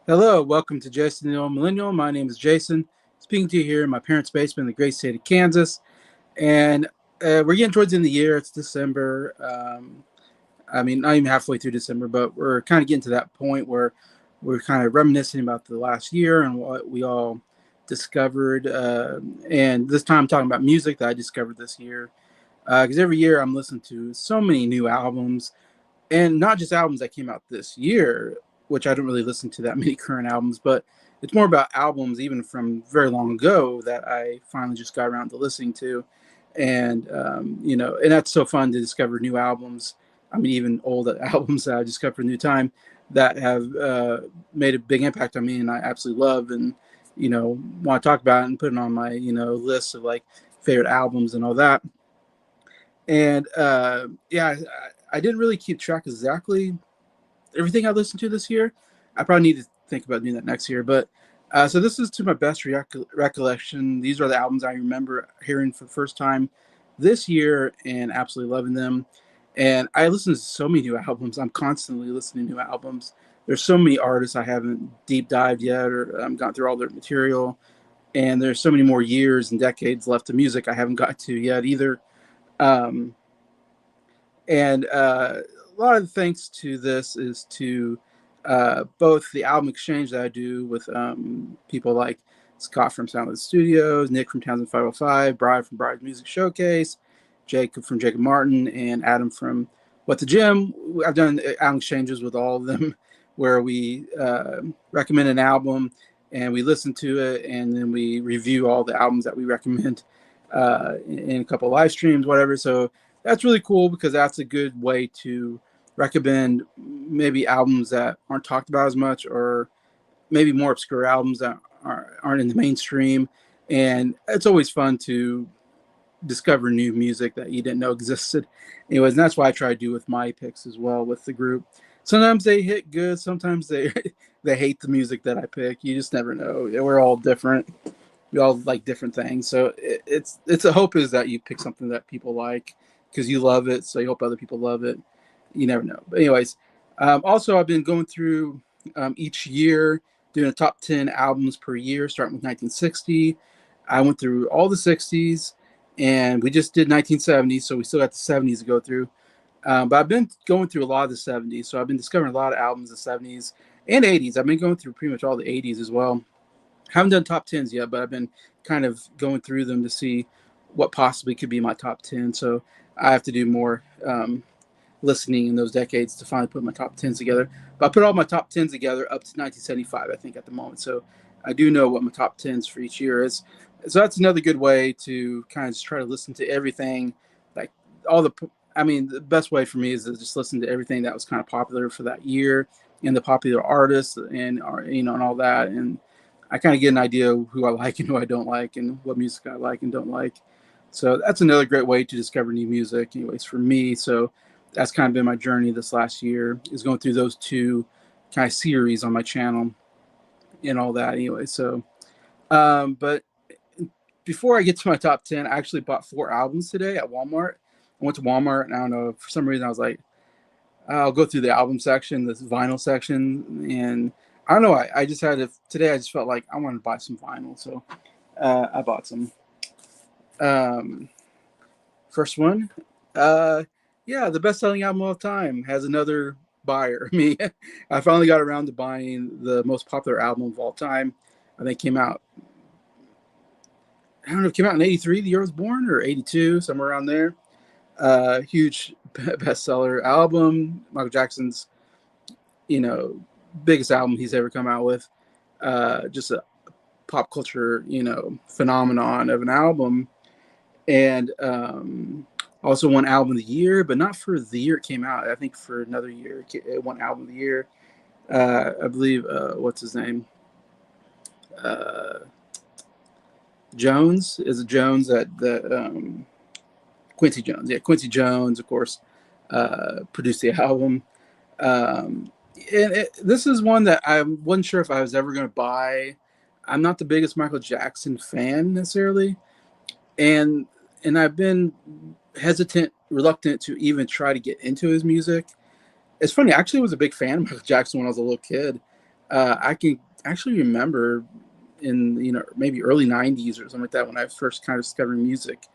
Hello, welcome to Jason the Old Millennial. My name is Jason, speaking to you here in my parents' basement in the great state of Kansas. And we're getting towards the end of the year. It's December. I mean, not even halfway through December, but we're kind of getting to that point where we're kind of reminiscing about the last year and what we all discovered. And this time, I'm talking about music that I discovered this year. Because every year I'm listening to so many new albums, and not just albums that came out this year, which I don't really listen to that many current albums, but it's more about albums even from very long ago that I finally just got around to listening to, and and that's so fun to discover new albums. I mean, even old albums that I discovered a new time that have made a big impact on me, and I absolutely love, and want to talk about it and put it on my list of like favorite albums and all that. And yeah, I didn't really keep track exactly everything I listened to this year. I probably need to think about doing that next year. But so this is to my best recollection. These are the albums I remember hearing for the first time this year and absolutely loving them. And I listen to so many new albums. I'm constantly listening to new albums. There's so many artists I haven't deep dived yet or gone through all their material. And there's so many more years and decades left of music I haven't got to yet either. Um, and a lot of the thanks to this is to both the album exchange that I do with people like Scott from Soundless Studios, Nick from Townsend 505, Bride from Bride's Music Showcase, Jacob from Jacob Martin, and Adam from What the Gym. I've done album exchanges with all of them where we recommend an album and we listen to it and then we review all the albums that we recommend in a couple of live streams, whatever. So that's really cool because that's a good way to recommend maybe albums that aren't talked about as much or maybe more obscure albums that aren't in the mainstream. And it's always fun to discover new music that you didn't know existed. Anyways, and that's what I try to do with my picks as well with the group. Sometimes they hit good, sometimes they they hate the music that I pick. You just never know. We're all different. We all like different things. So it's a hope is that you pick something that people like because you love it. So you hope other people love it. You never know. But anyways, also I've been going through each year doing a top 10 albums per year, starting with 1960. I went through all the 60s, and we just did 1970s, so we still got the 70s to go through. But I've been going through a lot of the 70s, so I've been discovering a lot of albums of the 70s and 80s. I've been going through pretty much all the 80s as well. Haven't done top tens yet, but I've been kind of going through them to see what possibly could be my top 10. So I have to do more listening in those decades to finally put my top tens together. But I put all my top tens together up to 1975, I think, at the moment. So I do know what my top tens for each year is. So that's another good way to kind of just try to listen to everything, like all the. I mean, the best way for me is to just listen to everything that was kind of popular for that year and the popular artists and and all that. And I kind of get an idea of who I like and who I don't like and what music I like and don't like. So that's another great way to discover new music, anyways, for me. So that's kind of been my journey this last year is going through those two kind of series on my channel and all that. Anyway, so but before I get to my top 10, I actually bought four albums today at Walmart. I went to Walmart and I don't know, for some reason I was like, I'll go through the album section, this vinyl section, and I don't know. I just had to, today. I just felt like I wanted to buy some vinyl, so I bought some. Um, First one, uh, yeah, the best-selling album of all time has another buyer. Me, I finally got around to buying the most popular album of all time. I think it came out. I don't know. It came out in '83, the year I was born, or '82, somewhere around there. Huge bestseller album. Michael Jackson's, you know, biggest album he's ever come out with. Just a pop culture, phenomenon of an album. And also won album of the year, but not for the year it came out. I think for another year it won album of the year. I believe what's his name? Uh, Jones is it Jones that the Quincy Jones? Yeah, Quincy Jones, of course, produced the album. Um, this is one that I wasn't sure if I was ever going to buy. I'm not the biggest Michael Jackson fan necessarily, and I've been hesitant, reluctant to even try to get into his music. It's funny, I actually was a big fan of Michael Jackson when I was a little kid. I can actually remember in maybe early '90s or something like that when I first kind of discovered music,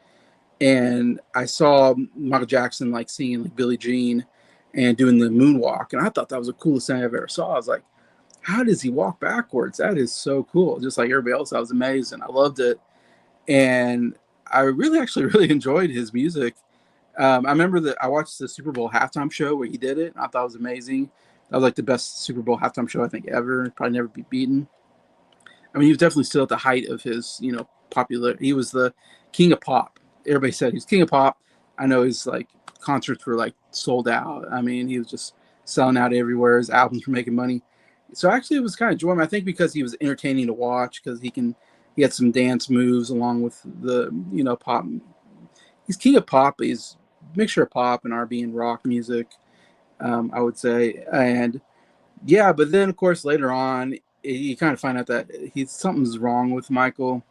and I saw Michael Jackson like singing like Billie Jean and doing the moonwalk, and I thought that was the coolest thing I've ever saw. I was like, how does he walk backwards? That is so cool. Just like everybody else, I was amazed and I loved it. And I really actually really enjoyed his music. I remember that I watched the Super Bowl halftime show where he did it. And I thought it was amazing. That was like the best Super Bowl halftime show I think ever. Probably never be beaten. I mean, he was definitely still at the height of his, popular. He was the king of pop. Everybody said he's king of pop. I know his like concerts were like sold out. I mean, he was just selling out everywhere. His albums were making money. So actually, it was kind of enjoyable. I think because he was entertaining to watch because he had some dance moves along with the pop. He's king of pop. He's mixture of pop and R&B and rock music. I would say, and yeah, but then of course later on, you kind of find out that something's wrong with Michael.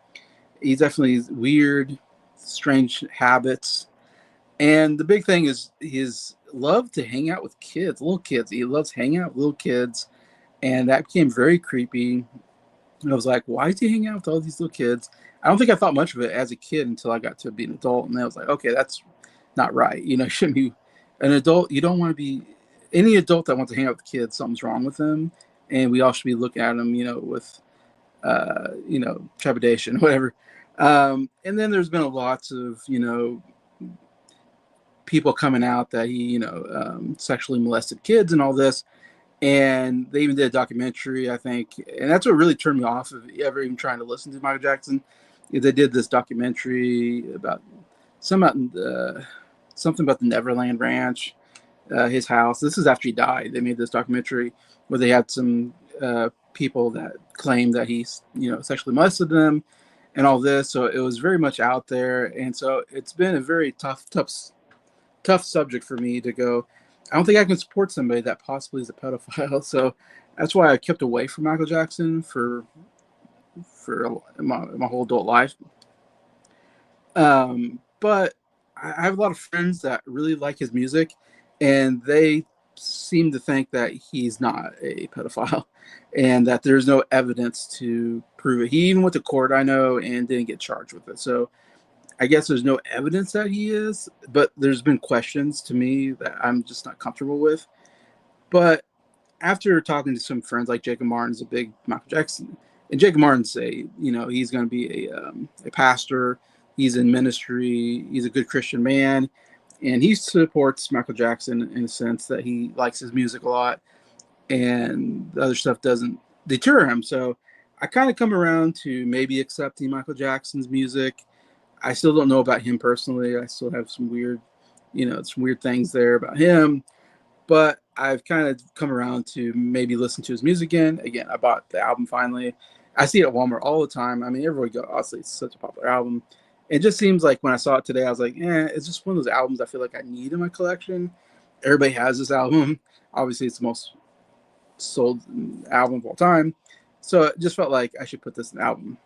He's definitely weird, strange habits, and the big thing is his love to hang out with kids, little kids. He loves hanging out with little kids, and that became very creepy. And I was like, why is he hanging out with all these little kids? I don't think I thought much of it as a kid until I got to be an adult, and then I was like, okay, that's not right. You shouldn't be an adult. You don't want to be any adult that wants to hang out with kids. Something's wrong with them, and we all should be looking at them, with trepidation, whatever. And then there's been lots of people coming out that he sexually molested kids and all this. And they even did a documentary, I think, and that's what really turned me off of ever even trying to listen to Michael Jackson. They did this documentary about some something about the Neverland Ranch, his house. This is after he died. They made this documentary where they had some people that claimed that he, sexually molested them and all this. So it was very much out there, and so it's been a very tough subject for me to go. I don't think I can support somebody that possibly is a pedophile. So that's why I kept away from Michael Jackson for my whole adult life. But I have a lot of friends that really like his music, and they seem to think that he's not a pedophile, and that there's no evidence to prove it. He even went to court, I know, and didn't get charged with it. So I guess there's no evidence that he is, but there's been questions to me that I'm just not comfortable with. But after talking to some friends, like Jacob Martin's a big Michael Jackson, and Jacob Martin say, he's going to be a pastor. He's in ministry. He's a good Christian man, and he supports Michael Jackson in a sense that he likes his music a lot, and the other stuff doesn't deter him. So I kind of come around to maybe accepting Michael Jackson's music. I still don't know about him personally. I still have some weird things there about him, but I've kind of come around to maybe listen to his music again. Again, I bought the album finally. I see it at Walmart all the time. I mean, everywhere you go, obviously, it's such a popular album. It just seems like when I saw it today, I was like, it's just one of those albums I feel like I need in my collection. Everybody has this album. Obviously, it's the most sold album of all time. So it just felt like I should put this in the album.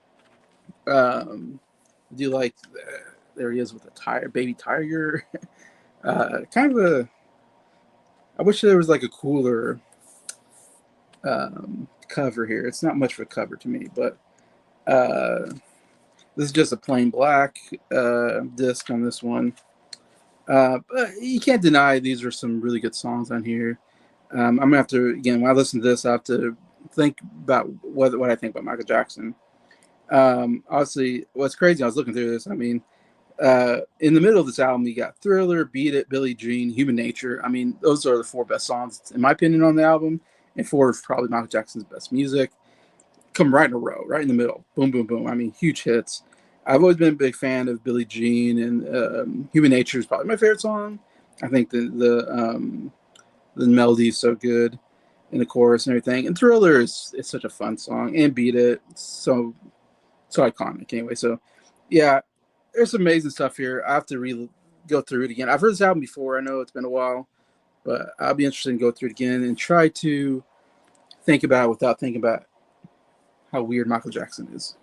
Do you like, there he is with a baby tiger. Kind of I wish there was like a cooler cover here. It's not much of a cover to me, but this is just a plain black disc on this one. But you can't deny these are some really good songs on here. I'm gonna have to, again, when I listen to this, I have to think about what I think about Michael Jackson. Obviously, what's crazy, I was looking through this. I mean, in the middle of this album, you got Thriller, Beat It, Billie Jean, Human Nature. I mean, those are the four best songs, in my opinion, on the album, and four of probably Michael Jackson's best music. Come right in a row, right in the middle. Boom, boom, boom. I mean, huge hits. I've always been a big fan of Billie Jean, and Human Nature is probably my favorite song. I think the melody is so good in the chorus and everything. And Thriller is such a fun song, and Beat It, so iconic anyway. So yeah, there's some amazing stuff here. I have to go through it again. I've heard this album before. I know it's been a while, but I'll be interested in go through it again and try to think about it without thinking about how weird Michael Jackson is.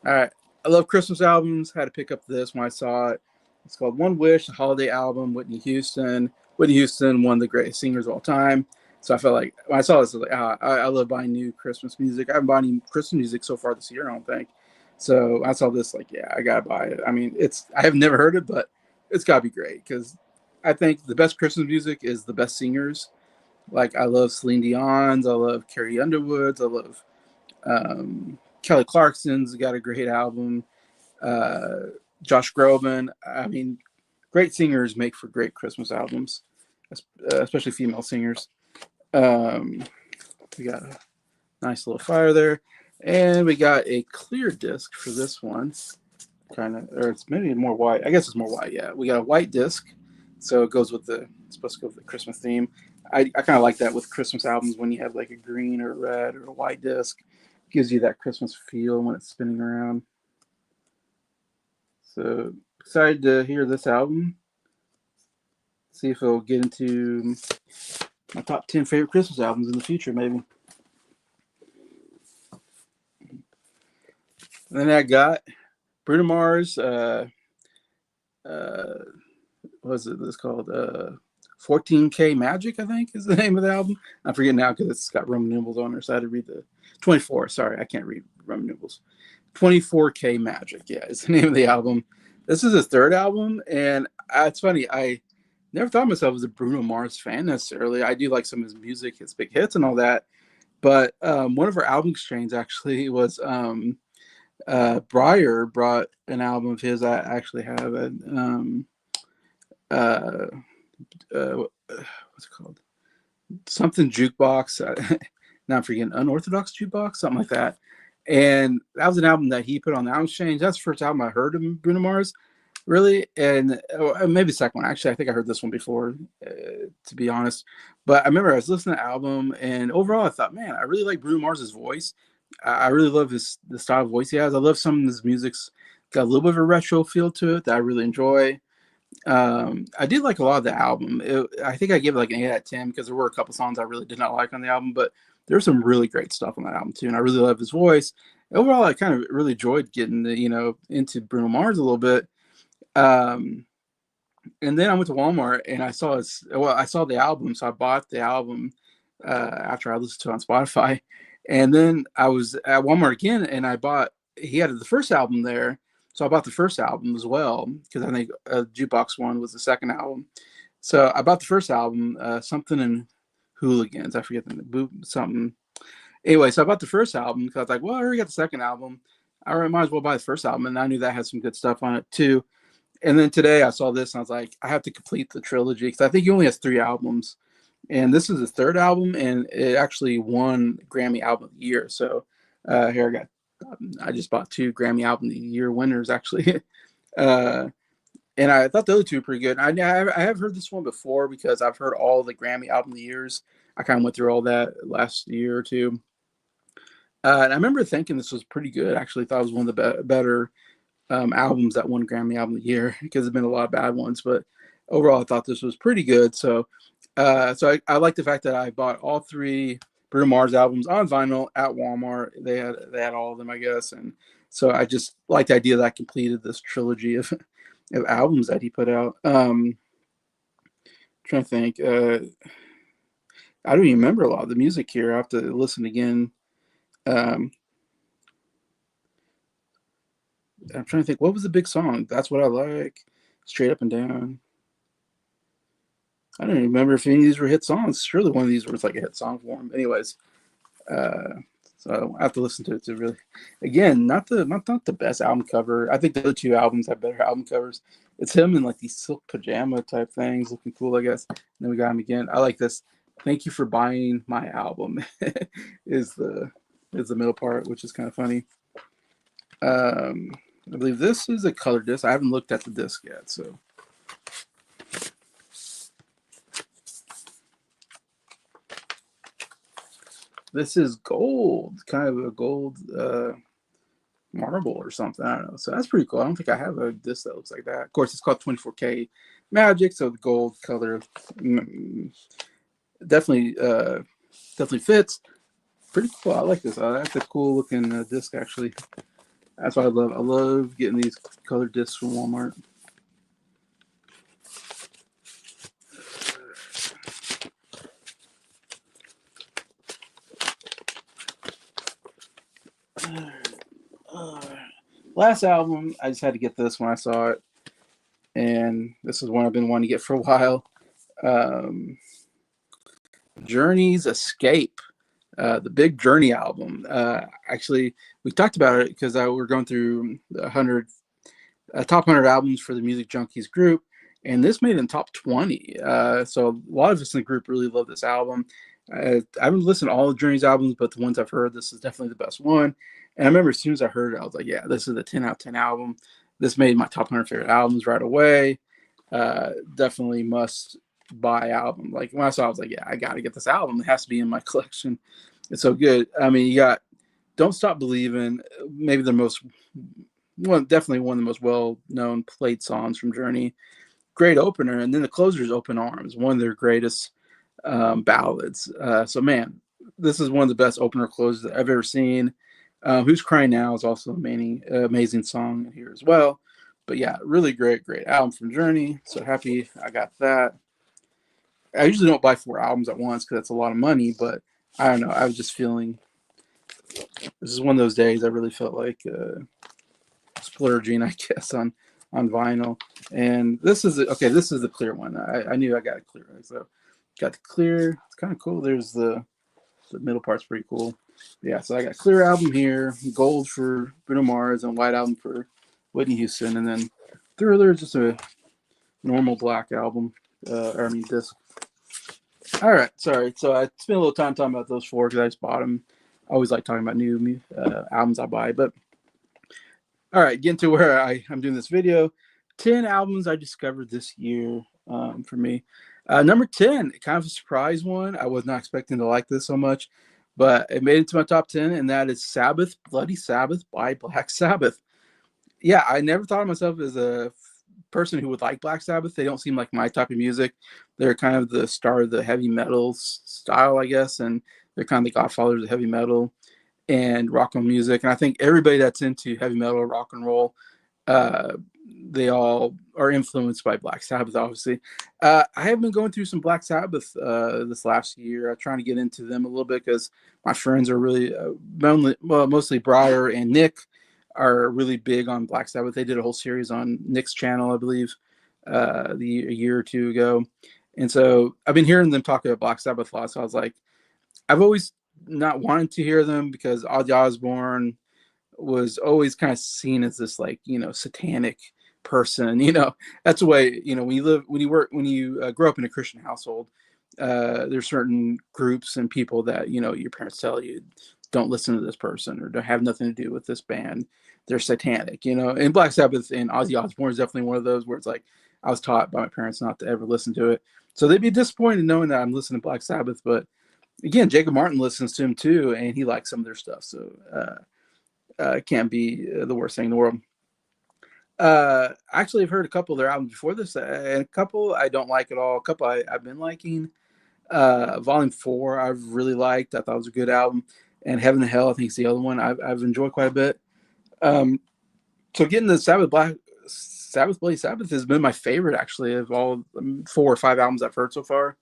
All right. I love Christmas albums. Had to pick up this when I saw it. It's called One Wish, the holiday album, Whitney Houston. Whitney Houston, one of the greatest singers of all time. So I felt like when I saw this, I was like, I love buying new Christmas music. I haven't bought any Christmas music so far this year, I don't think. So I saw this, like, yeah, I gotta buy it. I mean, I have never heard it, but it's gotta be great because I think the best Christmas music is the best singers. Like I love Celine Dion's, I love Carrie Underwood's, I love Kelly Clarkson's got a great album. Uh, Josh Groban. I mean, great singers make for great Christmas albums, especially female singers. Um, we got a nice little fire there, and we got a clear disc for this one. Kind of, or it's maybe more white. I guess it's more white. Yeah, we got a white disc, so it goes with it's supposed to go with the Christmas theme. I kind of like that with Christmas albums when you have like a green or a red or a white disc. Gives you that Christmas feel when it's spinning around. So excited to hear this album. See if it'll get into my top 10 favorite Christmas albums in the future, maybe. And then I got Bruno Mars. What is it? This called 14K Magic, I think, is the name of the album. I forget now because it's got Roman numerals on there, so I had to read the 24. Sorry, I can't read Roman numerals. 24K Magic, yeah, is the name of the album. This is his third album, and it's funny. I never thought of myself as a Bruno Mars fan necessarily. I do like some of his music, his big hits, and all that. But one of our album exchanges actually was Breyer brought an album of his. I actually have it. What's it called? Something jukebox. Now I'm forgetting, unorthodox jukebox, something like that. And that was an album that he put on the album exchange. That's the first album I heard of Bruno Mars, really, and maybe the second one. Actually, I think I heard this one before, to be honest. But I remember I was listening to the album, and overall, I thought, man, I really like Bruno Mars's voice. I really love the style of voice he has. I love some of his music's got a little bit of a retro feel to it that I really enjoy. I did like a lot of the album. I think I gave it like an 8 out of 10 because there were a couple songs I really did not like on the album, but there's some really great stuff on that album too, and I really love his voice. Overall, I kind of really enjoyed getting into Bruno Mars a little bit. Um, and then I went to Walmart and I saw I saw the album, so I bought the album after I listened to it on Spotify. And then I was at Walmart again, and he had the first album there, so I bought the first album as well because I think Jukebox One was the second album. So I bought the first album, something in Hooligans. I forget something. Anyway, so I bought the first album because I was like, well, I already got the second album. I might as well buy the first album, and I knew that had some good stuff on it too. And then today I saw this, and I was like, I have to complete the trilogy because I think he only has 3 albums, and this is his third album, and it actually won Grammy Album of the Year. So here I just bought 2 Grammy Album of the Year winners actually. And I thought the other 2 were pretty good. I have heard this one before because I've heard all the Grammy Album of the Years. I kind of went through all that last year or two. And I remember thinking this was pretty good. I actually thought it was one of the better albums that won Grammy Album of the Year because there's been a lot of bad ones. But overall, I thought this was pretty good. So I like the fact that I bought all 3 Bruno Mars albums on vinyl at Walmart. They had all of them, I guess. And so I just like the idea that I completed this trilogy of albums that he put out. Trying to think. I don't even remember a lot of the music here. I have to listen again. I'm trying to think. What was the big song? That's What I Like. Straight Up and Down. I don't even remember if any of these were hit songs. Surely one of these was like a hit song for him. Anyways, so I have to listen to it to really. Again, not the best album cover. I think the other 2 albums have better album covers. It's him in like these silk pajama type things, looking cool, I guess. And then we got him again. I like this. Thank you for buying my album. is the middle part, which is kind of funny. I believe this is a color disc. I haven't looked at the disc yet, so. This is gold, kind of a gold marble or something. I don't know. So that's pretty cool. I don't think I have a disc that looks like that. Of course, it's called 24K Magic, so the gold color definitely fits. Pretty cool. I like this. That's a cool looking disc, actually. That's what I love. I love getting these colored discs from Walmart. Last album, I just had to get this when I saw it, and this is one I've been wanting to get for a while. Um, Journey's Escape, the big Journey album. Actually, we talked about it because we're going through the top 100 albums for the Music Junkies group, and this made it in top 20. So a lot of us in the group really love this album. I haven't listened to all of Journey's albums, but the ones I've heard, this is definitely the best one. And I remember as soon as I heard it, I was like, yeah, this is a 10 out of 10 album. This made my top 100 favorite albums right away. Definitely must buy album. Like when I saw it, I was like, yeah, I got to get this album. It has to be in my collection. It's so good. I mean, you got Don't Stop Believing, maybe definitely one of the most well-known played songs from Journey. Great opener, and then the closer is Open Arms, one of their greatest ballads. So man, this is one of the best opener closes that I've ever seen. Who's Crying Now is also an amazing song here as well. But yeah, really great album from Journey. So happy I got that. I usually don't buy 4 albums at once because that's a lot of money, but I don't know. I was just feeling this is one of those days I really felt like splurging, I guess, on vinyl. And this is the clear one. I knew I got it clear. So got the clear. It's kind of cool. There's the middle part's pretty cool. Yeah, so I got clear album here, gold for Bruno Mars, and white album for Whitney Houston, and then Thriller is just a normal black album. Disc. All right, sorry. So I spent a little time talking about those 4 because I just bought them. I always like talking about new albums I buy. But all right, getting to where I'm doing this video. 10 albums I discovered this year for me. Number 10, kind of a surprise one. I was not expecting to like this so much, but it made it to my top 10, and that is Sabbath, Bloody Sabbath by Black Sabbath. Yeah, I never thought of myself as a person who would like Black Sabbath. They don't seem like my type of music. They're kind of the start of the heavy metal style, I guess, and they're kind of the godfathers of heavy metal and rock and music. And I think everybody that's into heavy metal, rock and roll, they all are influenced by Black Sabbath, obviously. I have been going through some Black Sabbath this last year. I'm trying to get into them a little bit because my friends are really, mostly Briar and Nick are really big on Black Sabbath. They did a whole series on Nick's channel, I believe, a year or 2 ago. And so I've been hearing them talk about Black Sabbath a lot. So I was like, I've always not wanted to hear them because Ozzy Osbourne was always kind of seen as this satanic person. That's the way, when you grow up in a Christian household, there's certain groups and people that, your parents tell you don't listen to this person or don't have nothing to do with this band. They're satanic, and Black Sabbath and Ozzy Osbourne is definitely one of those where it's like, I was taught by my parents not to ever listen to it. So they'd be disappointed knowing that I'm listening to Black Sabbath, but again, Jacob Martin listens to him too, and he likes some of their stuff. So it can't be the worst thing in the world. Actually, I've heard a couple of their albums before this, and a couple I don't like at all. A couple I've been liking. Volume 4 I've really liked. I thought it was a good album. And Heaven and Hell, I think, is the other one I've enjoyed quite a bit. So getting the Bloody Sabbath has been my favorite, actually, of all 4 or 5 albums I've heard so far.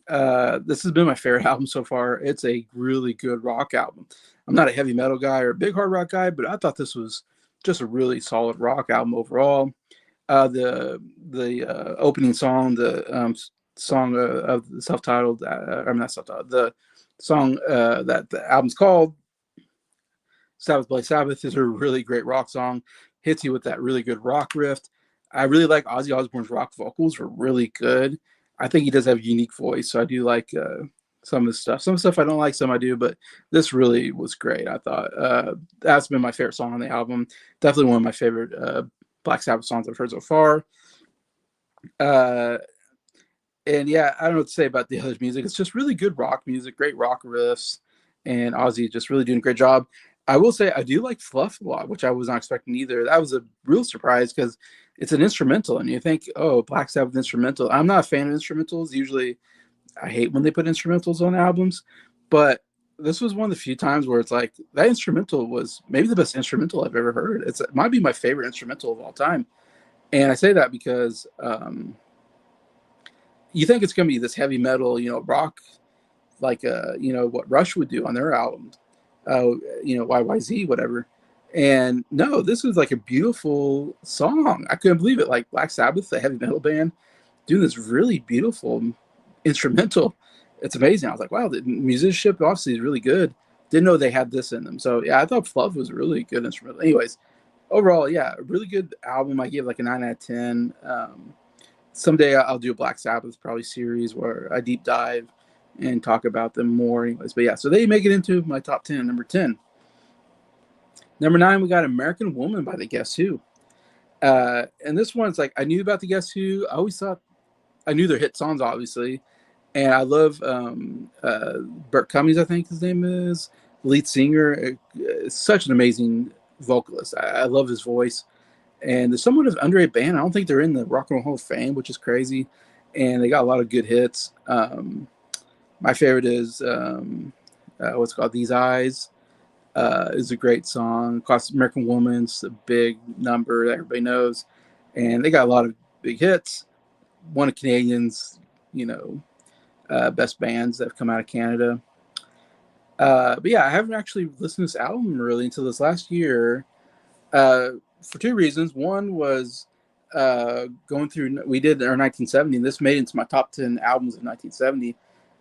This has been my favorite album so far. It's a really good rock album. I'm not a heavy metal guy or a big hard rock guy, but I thought this was just a really solid rock album overall. The opening song, the song of the self-titled, not self-titled, the song that the album's called, Sabbath Bloody Sabbath, is a really great rock song. Hits you with that really good rock riff. I really like Ozzy Osbourne's rock vocals, are really good. I think he does have a unique voice, so I do like some of the stuff. Some stuff I don't like, some I do, but this really was great. I thought that's been my favorite song on the album. Definitely one of my favorite Black Sabbath songs I've heard so far. And yeah, I don't know what to say about the other music. It's just really good rock music, great rock riffs, and Ozzy just really doing a great job. I will say I do like Fluff a lot, which I was not expecting either. That was a real surprise because it's an instrumental, and you think, oh, Black Sabbath instrumental. I'm not a fan of instrumentals. Usually I hate when they put instrumentals on albums, but this was one of the few times where it's like that instrumental was maybe the best instrumental I've ever heard. It might be my favorite instrumental of all time. And I say that because you think it's going to be this heavy metal, rock, like what Rush would do on their albums. YYZ, whatever. And no, this was like a beautiful song. I couldn't believe it. Like Black Sabbath, the heavy metal band, doing this really beautiful instrumental. It's amazing. I was like, wow, the musicianship obviously is really good. Didn't know they had this in them. So yeah, I thought Fluff was a really good instrumental. Anyways, overall, yeah, a really good album. I give like a 9 out of 10. Someday I'll do a Black Sabbath probably series where I deep dive and talk about them more. Anyways, but yeah, so they make it into my top 10. Number 10. Number 9, we got American Woman by the Guess Who. And this one's like, I knew about the Guess Who. I always thought I knew their hit songs, obviously. And I love Bert Cummings, I think his name is, lead singer. Such an amazing vocalist. I love his voice. And they're somewhat of an underrated band. I don't think they're in the Rock and Roll Hall of Fame, which is crazy. And they got a lot of good hits. My favorite is what's called These Eyes. Is a great song. Of course, American Woman's a big number that everybody knows. And they got a lot of big hits. One of Canadians, best bands that have come out of Canada. But yeah, I haven't actually listened to this album really until this last year for two reasons. One was going through, we did our 1970, and this made it into my top 10 albums of 1970.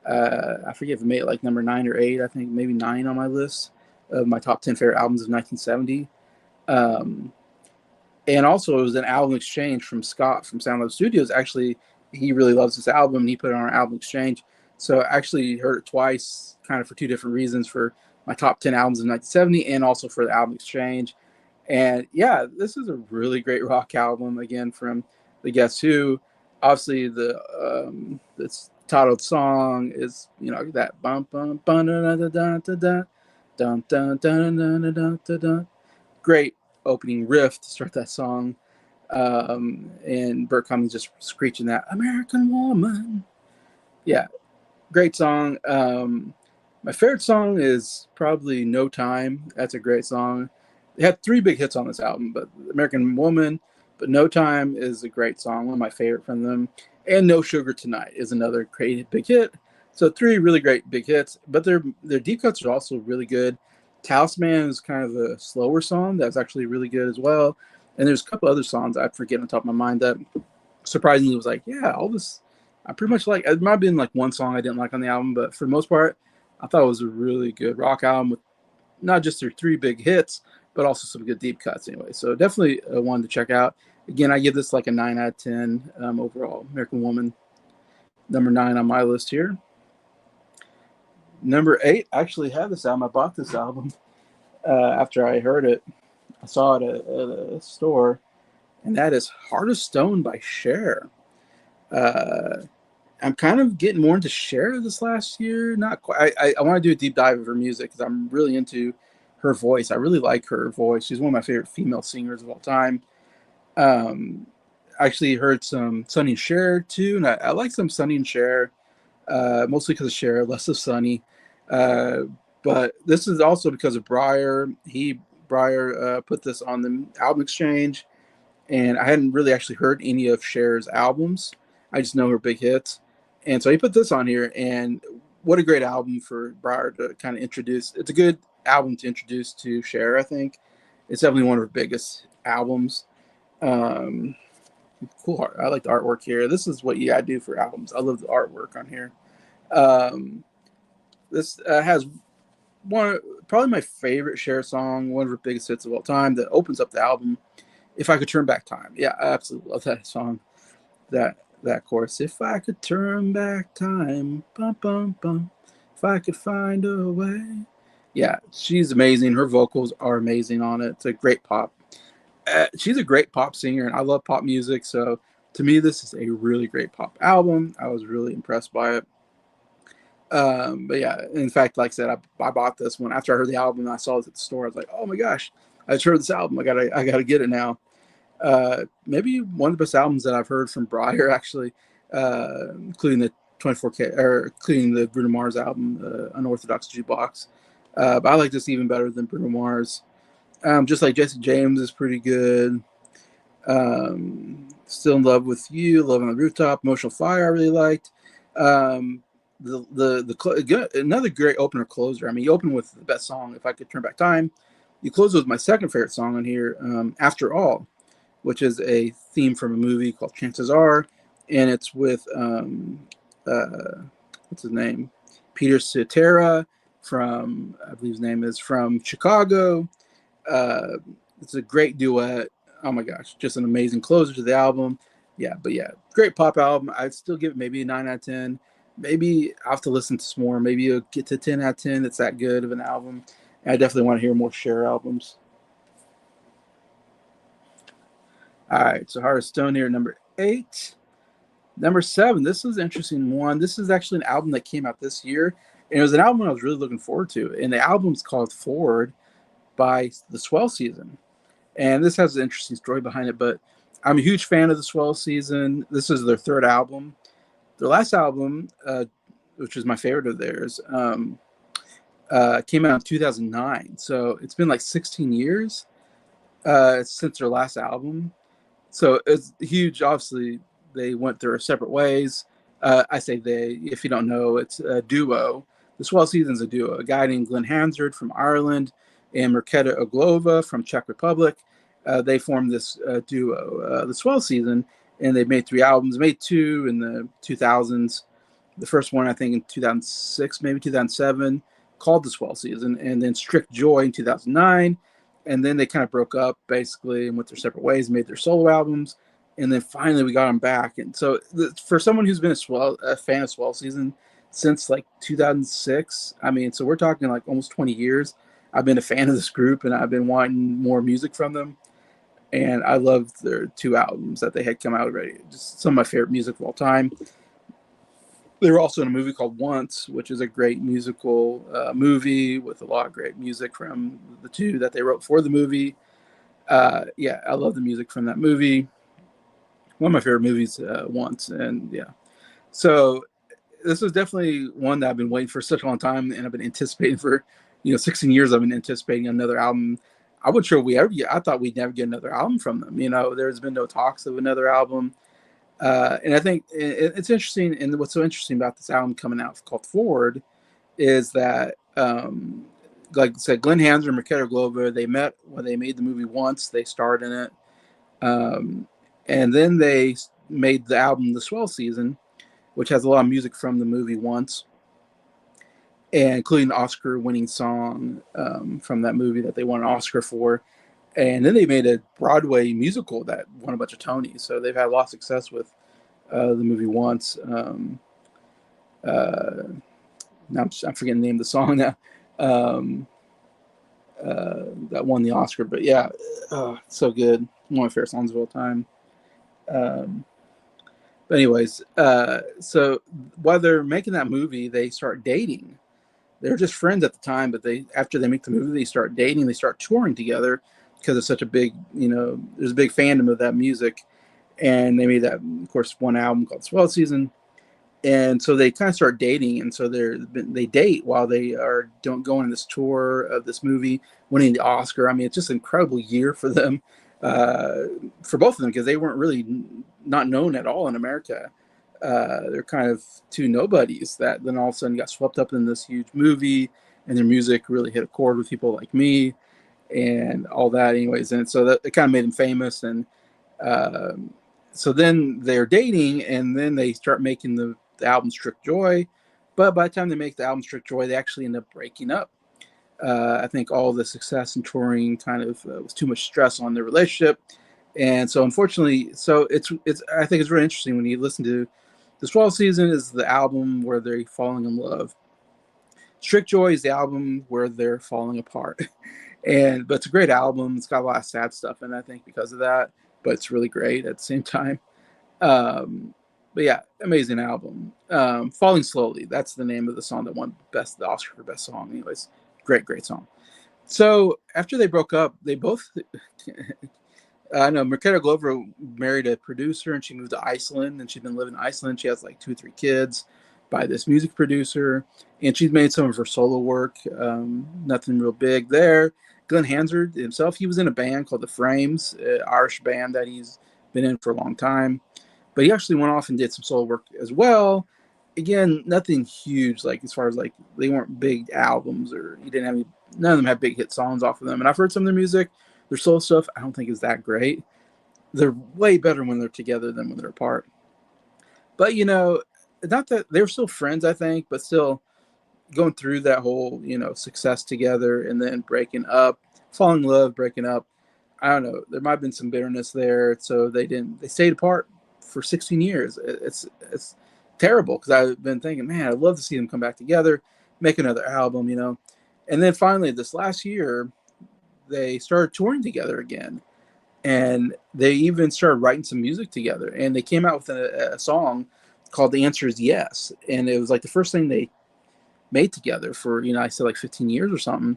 I forget if it made it like number 9 or 8, I think maybe 9 on my list of my top 10 favorite albums of 1970. And also it was an album exchange from Scott from Sound Love Studios. Actually, he really loves this album, and he put it on our album exchange. So I actually heard it twice, kind of for two different reasons, for my top 10 albums of 1970 and also for the album exchange. And yeah, this is a really great rock album, again, from the Guess Who. Obviously, this titled song is, that bum bum bum da da da da da dun dun dun dun dun dun dun. Great opening riff to start that song. And Bert Cummings just screeching that American Woman. Yeah, great song. My favorite song is probably No Time. That's a great song. They had 3 big hits on this album, but American Woman, but No Time is a great song, one of my favorite from them. And No Sugar Tonight is another great big hit. So 3 really great big hits, but their deep cuts are also really good. Talisman is kind of a slower song that's actually really good as well. And there's a couple other songs I forget on top of my mind that surprisingly was like, yeah, all this I pretty much like. It might have been like one song I didn't like on the album, but for the most part, I thought it was a really good rock album with not just their 3 big hits, but also some good deep cuts anyway. So definitely one to check out. Again, I give this like a 9 out of 10 overall. American Woman, number 9 on my list here. Number 8, I actually have this album. I bought this album after I heard it. I saw it at a store, and that is Heart of Stone by Cher. I'm kind of getting more into Cher this last year. Not quite. I want to do a deep dive of her music because I'm really into her voice. I really like her voice. She's one of my favorite female singers of all time. I actually heard some Sonny and Cher too, and I like some Sonny and Cher, mostly because of Cher, less of Sonny. But this is also because of Breyer. Breyer put this on the album exchange, and I hadn't really actually heard any of Cher's albums. I just know her big hits. And so he put this on here, and what a great album for Breyer to kind of introduce. It's a good album to introduce to Cher, I think. It's definitely one of her biggest albums. Cool art. I like the artwork here. This is what you gotta do for albums. I love the artwork on here. This has probably my favorite Cher song, one of her biggest hits of all time that opens up the album. If I Could Turn Back Time. Yeah, I absolutely love that song. That chorus. If I could turn back time, bum bum bum. If I could find a way. Yeah, she's amazing. Her vocals are amazing on it. It's a great pop. She's a great pop singer, and I love pop music. So to me, this is a really great pop album. I was really impressed by it. But yeah, in fact, like I said, I bought this one after I heard the album and I saw it at the store. I was like, oh my gosh, I just heard this album. I gotta get it now. Maybe one of the best albums that I've heard from Breyer, actually, including the 24K or including the Bruno Mars album, Unorthodox Jukebox. But I like this even better than Bruno Mars. Just like Jesse James is pretty good. Still in Love with You, Love on the Rooftop, Emotional Fire I really liked. another great opener closer. I mean, you open with the best song, If I Could Turn Back Time. You close with my second favorite song on here, After All, which is a theme from a movie called Chances Are, and it's with what's his name, Peter Cetera from, I believe his name is, from Chicago. Uh, it's a great duet. Oh my gosh, just an amazing closer to the album. Yeah, but yeah, great pop album. I'd still give it maybe a 9 out of 10. Maybe I'll have to listen to some more. Maybe you'll get to 10 out of 10. It's that good of an album. And I definitely want to hear more Cher albums. All right, so Heart of Stone here, number 8. Number 7, this is an interesting one. This is actually an album that came out this year, and it was an album I was really looking forward to. And the album's called Forward by the Swell Season. And this has an interesting story behind it, but I'm a huge fan of the Swell Season. This is their third album. Their last album, which was my favorite of theirs, came out in 2009. So it's been like 16 years since their last album. So it's huge. Obviously, they went their separate ways. I say they, if you don't know, it's a duo. The Swell Season's a duo. A guy named Glenn Hansard from Ireland and Marketa Oglova from Czech Republic. They formed this duo, the Swell Season, and they made 3 albums. Made 2 in the 2000s. The first one, I think, in 2006, maybe 2007, called The Swell Season, and then Strict Joy in 2009. And then they kind of broke up, basically, and went their separate ways, made their solo albums. And then finally we got them back. And so for someone who's been a fan of Swell Season since like 2006, I mean, so we're talking like almost 20 years. I've been a fan of this group, and I've been wanting more music from them. And I loved their 2 albums that they had come out already. Just some of my favorite music of all time. They were also in a movie called Once, which is a great musical movie with a lot of great music from the 2 that they wrote for the movie. Yeah, I love the music from that movie. One of my favorite movies, Once. And yeah. So this was definitely one that I've been waiting for such a long time, and I've been anticipating for, 16 years. I've been anticipating another album. I wasn't sure I thought we'd never get another album from them. There's been no talks of another album. And I think it's interesting. And what's so interesting about this album coming out called Forward is that, like I said, Glenn Hansard and Marketa Oglova, they met when they made the movie Once. They starred in it. And then they made the album The Swell Season, which has a lot of music from the movie Once, and including the Oscar-winning song from that movie that they won an Oscar for. And then they made a Broadway musical that won a bunch of Tonys. So they've had a lot of success with the movie Once. Now I'm forgetting the name of the song now that won the Oscar. But yeah, it's so good. One of my favorite songs of all time. But anyways, so while they're making that movie, they start dating. They're just friends at the time, but after they make the movie, they start dating. They start touring together because it's such a big, there's a big fandom of that music. And they made that, of course, one album called Swell Season. And so they kind of start dating. And so they date while they are going on this tour of this movie, winning the Oscar. I mean, it's just an incredible year for them, for both of them, because they weren't really not known at all in America. They're kind of 2 nobodies that then all of a sudden got swept up in this huge movie, and their music really hit a chord with people like me and all that anyways. And so that it kind of made them famous. And so then they're dating, and then they start making the album Strict Joy. But by the time they make the album Strict Joy, they actually end up breaking up. I think all the success and touring kind of was too much stress on their relationship. And so unfortunately, it's I think it's really interesting when you listen to The Swell Season is the album where they're falling in love. Strict Joy is the album where they're falling apart. But it's a great album. It's got a lot of sad stuff in it, I think, because of that. But it's really great at the same time. But yeah, amazing album. Falling Slowly. That's the name of the song that won the Oscar for Best Song. Anyways, great song. So after they broke up, they both... I know Marketa Oglova married a producer, and she moved to Iceland, and she's been living in Iceland. She has like 2 or 3 kids by this music producer, and she's made some of her solo work. Nothing real big there. Glenn Hansard himself, he was in a band called The Frames, an Irish band that he's been in for a long time. But he actually went off and did some solo work as well. again, nothing huge, like as far as like they weren't big albums, or you didn't have any, none of them have big hit songs off of them. And I've heard some of their music, their solo stuff, I don't think is that great. They're way better when they're together than when they're apart. But not that they're still friends, I think, but still going through that whole success together and then breaking up, falling in love, breaking up. I don't know. There might have been some bitterness there, so they stayed apart for 16 years. It's terrible because I've been thinking, man, I'd love to see them come back together, make another album, And then finally, this last year, they started touring together again, and they even started writing some music together. And they came out with a song called "The Answer Is Yes," and it was like the first thing they made together for I said like 15 years or something.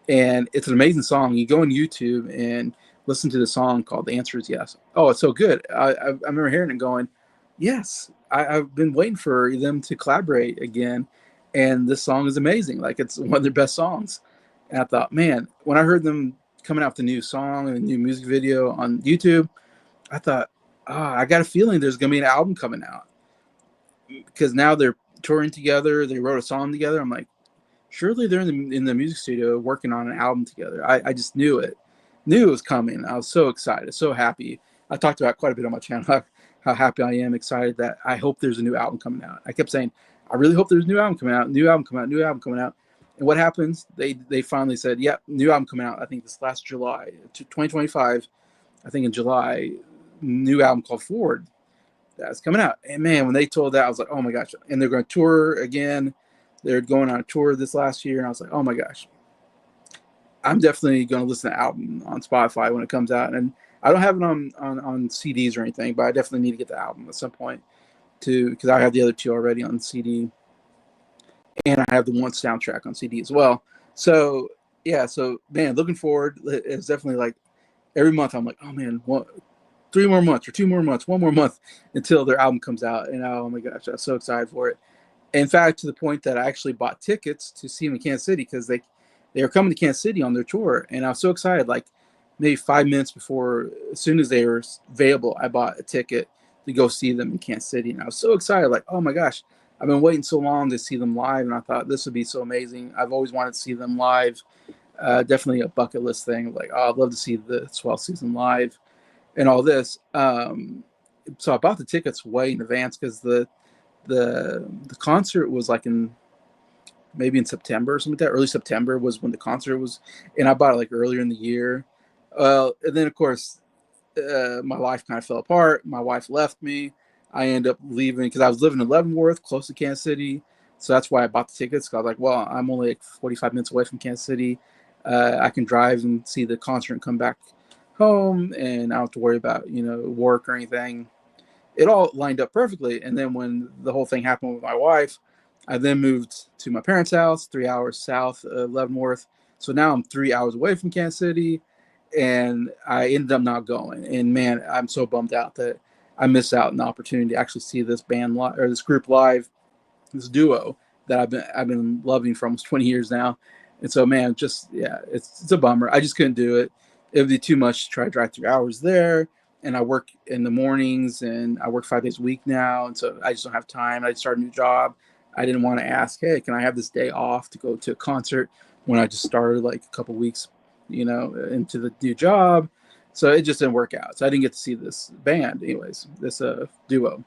And it's an amazing song. You go on YouTube and listen to the song called "The Answer Is Yes." Oh, it's so good. I remember hearing it going, yes, I've been waiting for them to collaborate again, and this song is amazing. Like, it's one of their best songs. And I thought, man, when I heard them coming out with the new song and the new music video on YouTube, I thought, I got a feeling there's gonna be an album coming out, because now they're touring together. They wrote a song together. I'm like, surely they're in the music studio working on an album together. I just knew it was coming. I was so excited, so happy. I talked about quite a bit on my channel how happy I am, excited that I hope there's a new album coming out. I kept saying, I really hope there's a new album coming out, new album coming out, new album coming out. And what happens? They finally said, yep, new album coming out. I think this last July, 2025. I think in July, new album called Forward that's coming out. And man, when they told that, I was like, oh my gosh. And they're going to tour again. They're going on a tour this last year, and I was like, oh my gosh. I'm definitely going to listen to the album on Spotify when it comes out. And I don't have it on CDs or anything, but I definitely need to get the album at some point too, because I have the other two already on CD, and I have the one soundtrack on CD as well. So yeah, so man, looking forward. It's definitely like every month I'm like, oh man, 3 more months or 2 more months, 1 more month until their album comes out. And oh my gosh, I'm so excited for it. In fact, to the point that I actually bought tickets to see them in Kansas City, because they were coming to Kansas City on their tour. And I was so excited, like maybe 5 minutes before, as soon as they were available, I bought a ticket to go see them in Kansas City. And I was so excited, like, oh my gosh, I've been waiting so long to see them live. And I thought this would be so amazing. I've always wanted to see them live. Definitely a bucket list thing. Like, oh, I'd love to see the Swell season live and all this. So I bought the tickets way in advance, because the concert was like maybe in September or something like that. Early September was when the concert was, and I bought it like earlier in the year. And then of course, my life kind of fell apart. My wife left me. I ended up leaving because I was living in Leavenworth, close to Kansas City. So that's why I bought the tickets. Cause I was like, well, I'm only like 45 minutes away from Kansas City. I can drive and see the concert and come back home, and I don't have to worry about work or anything. It all lined up perfectly. And then when the whole thing happened with my wife, I then moved to my parents' house, 3 hours south of Leavenworth. So now I'm 3 hours away from Kansas City, and I ended up not going. And man, I'm so bummed out that I missed out on the opportunity to actually see this band or this group live, this duo that I've been loving for almost 20 years now. And so, man, it's a bummer. I just couldn't do it. It would be too much to try to drive 3 hours there. And I work in the mornings, and I work 5 days a week now. And so I just don't have time. I started a new job. I didn't want to ask, hey, can I have this day off to go to a concert when I just started like a couple weeks, into the new job. So it just didn't work out. So I didn't get to see this band anyways, this duo.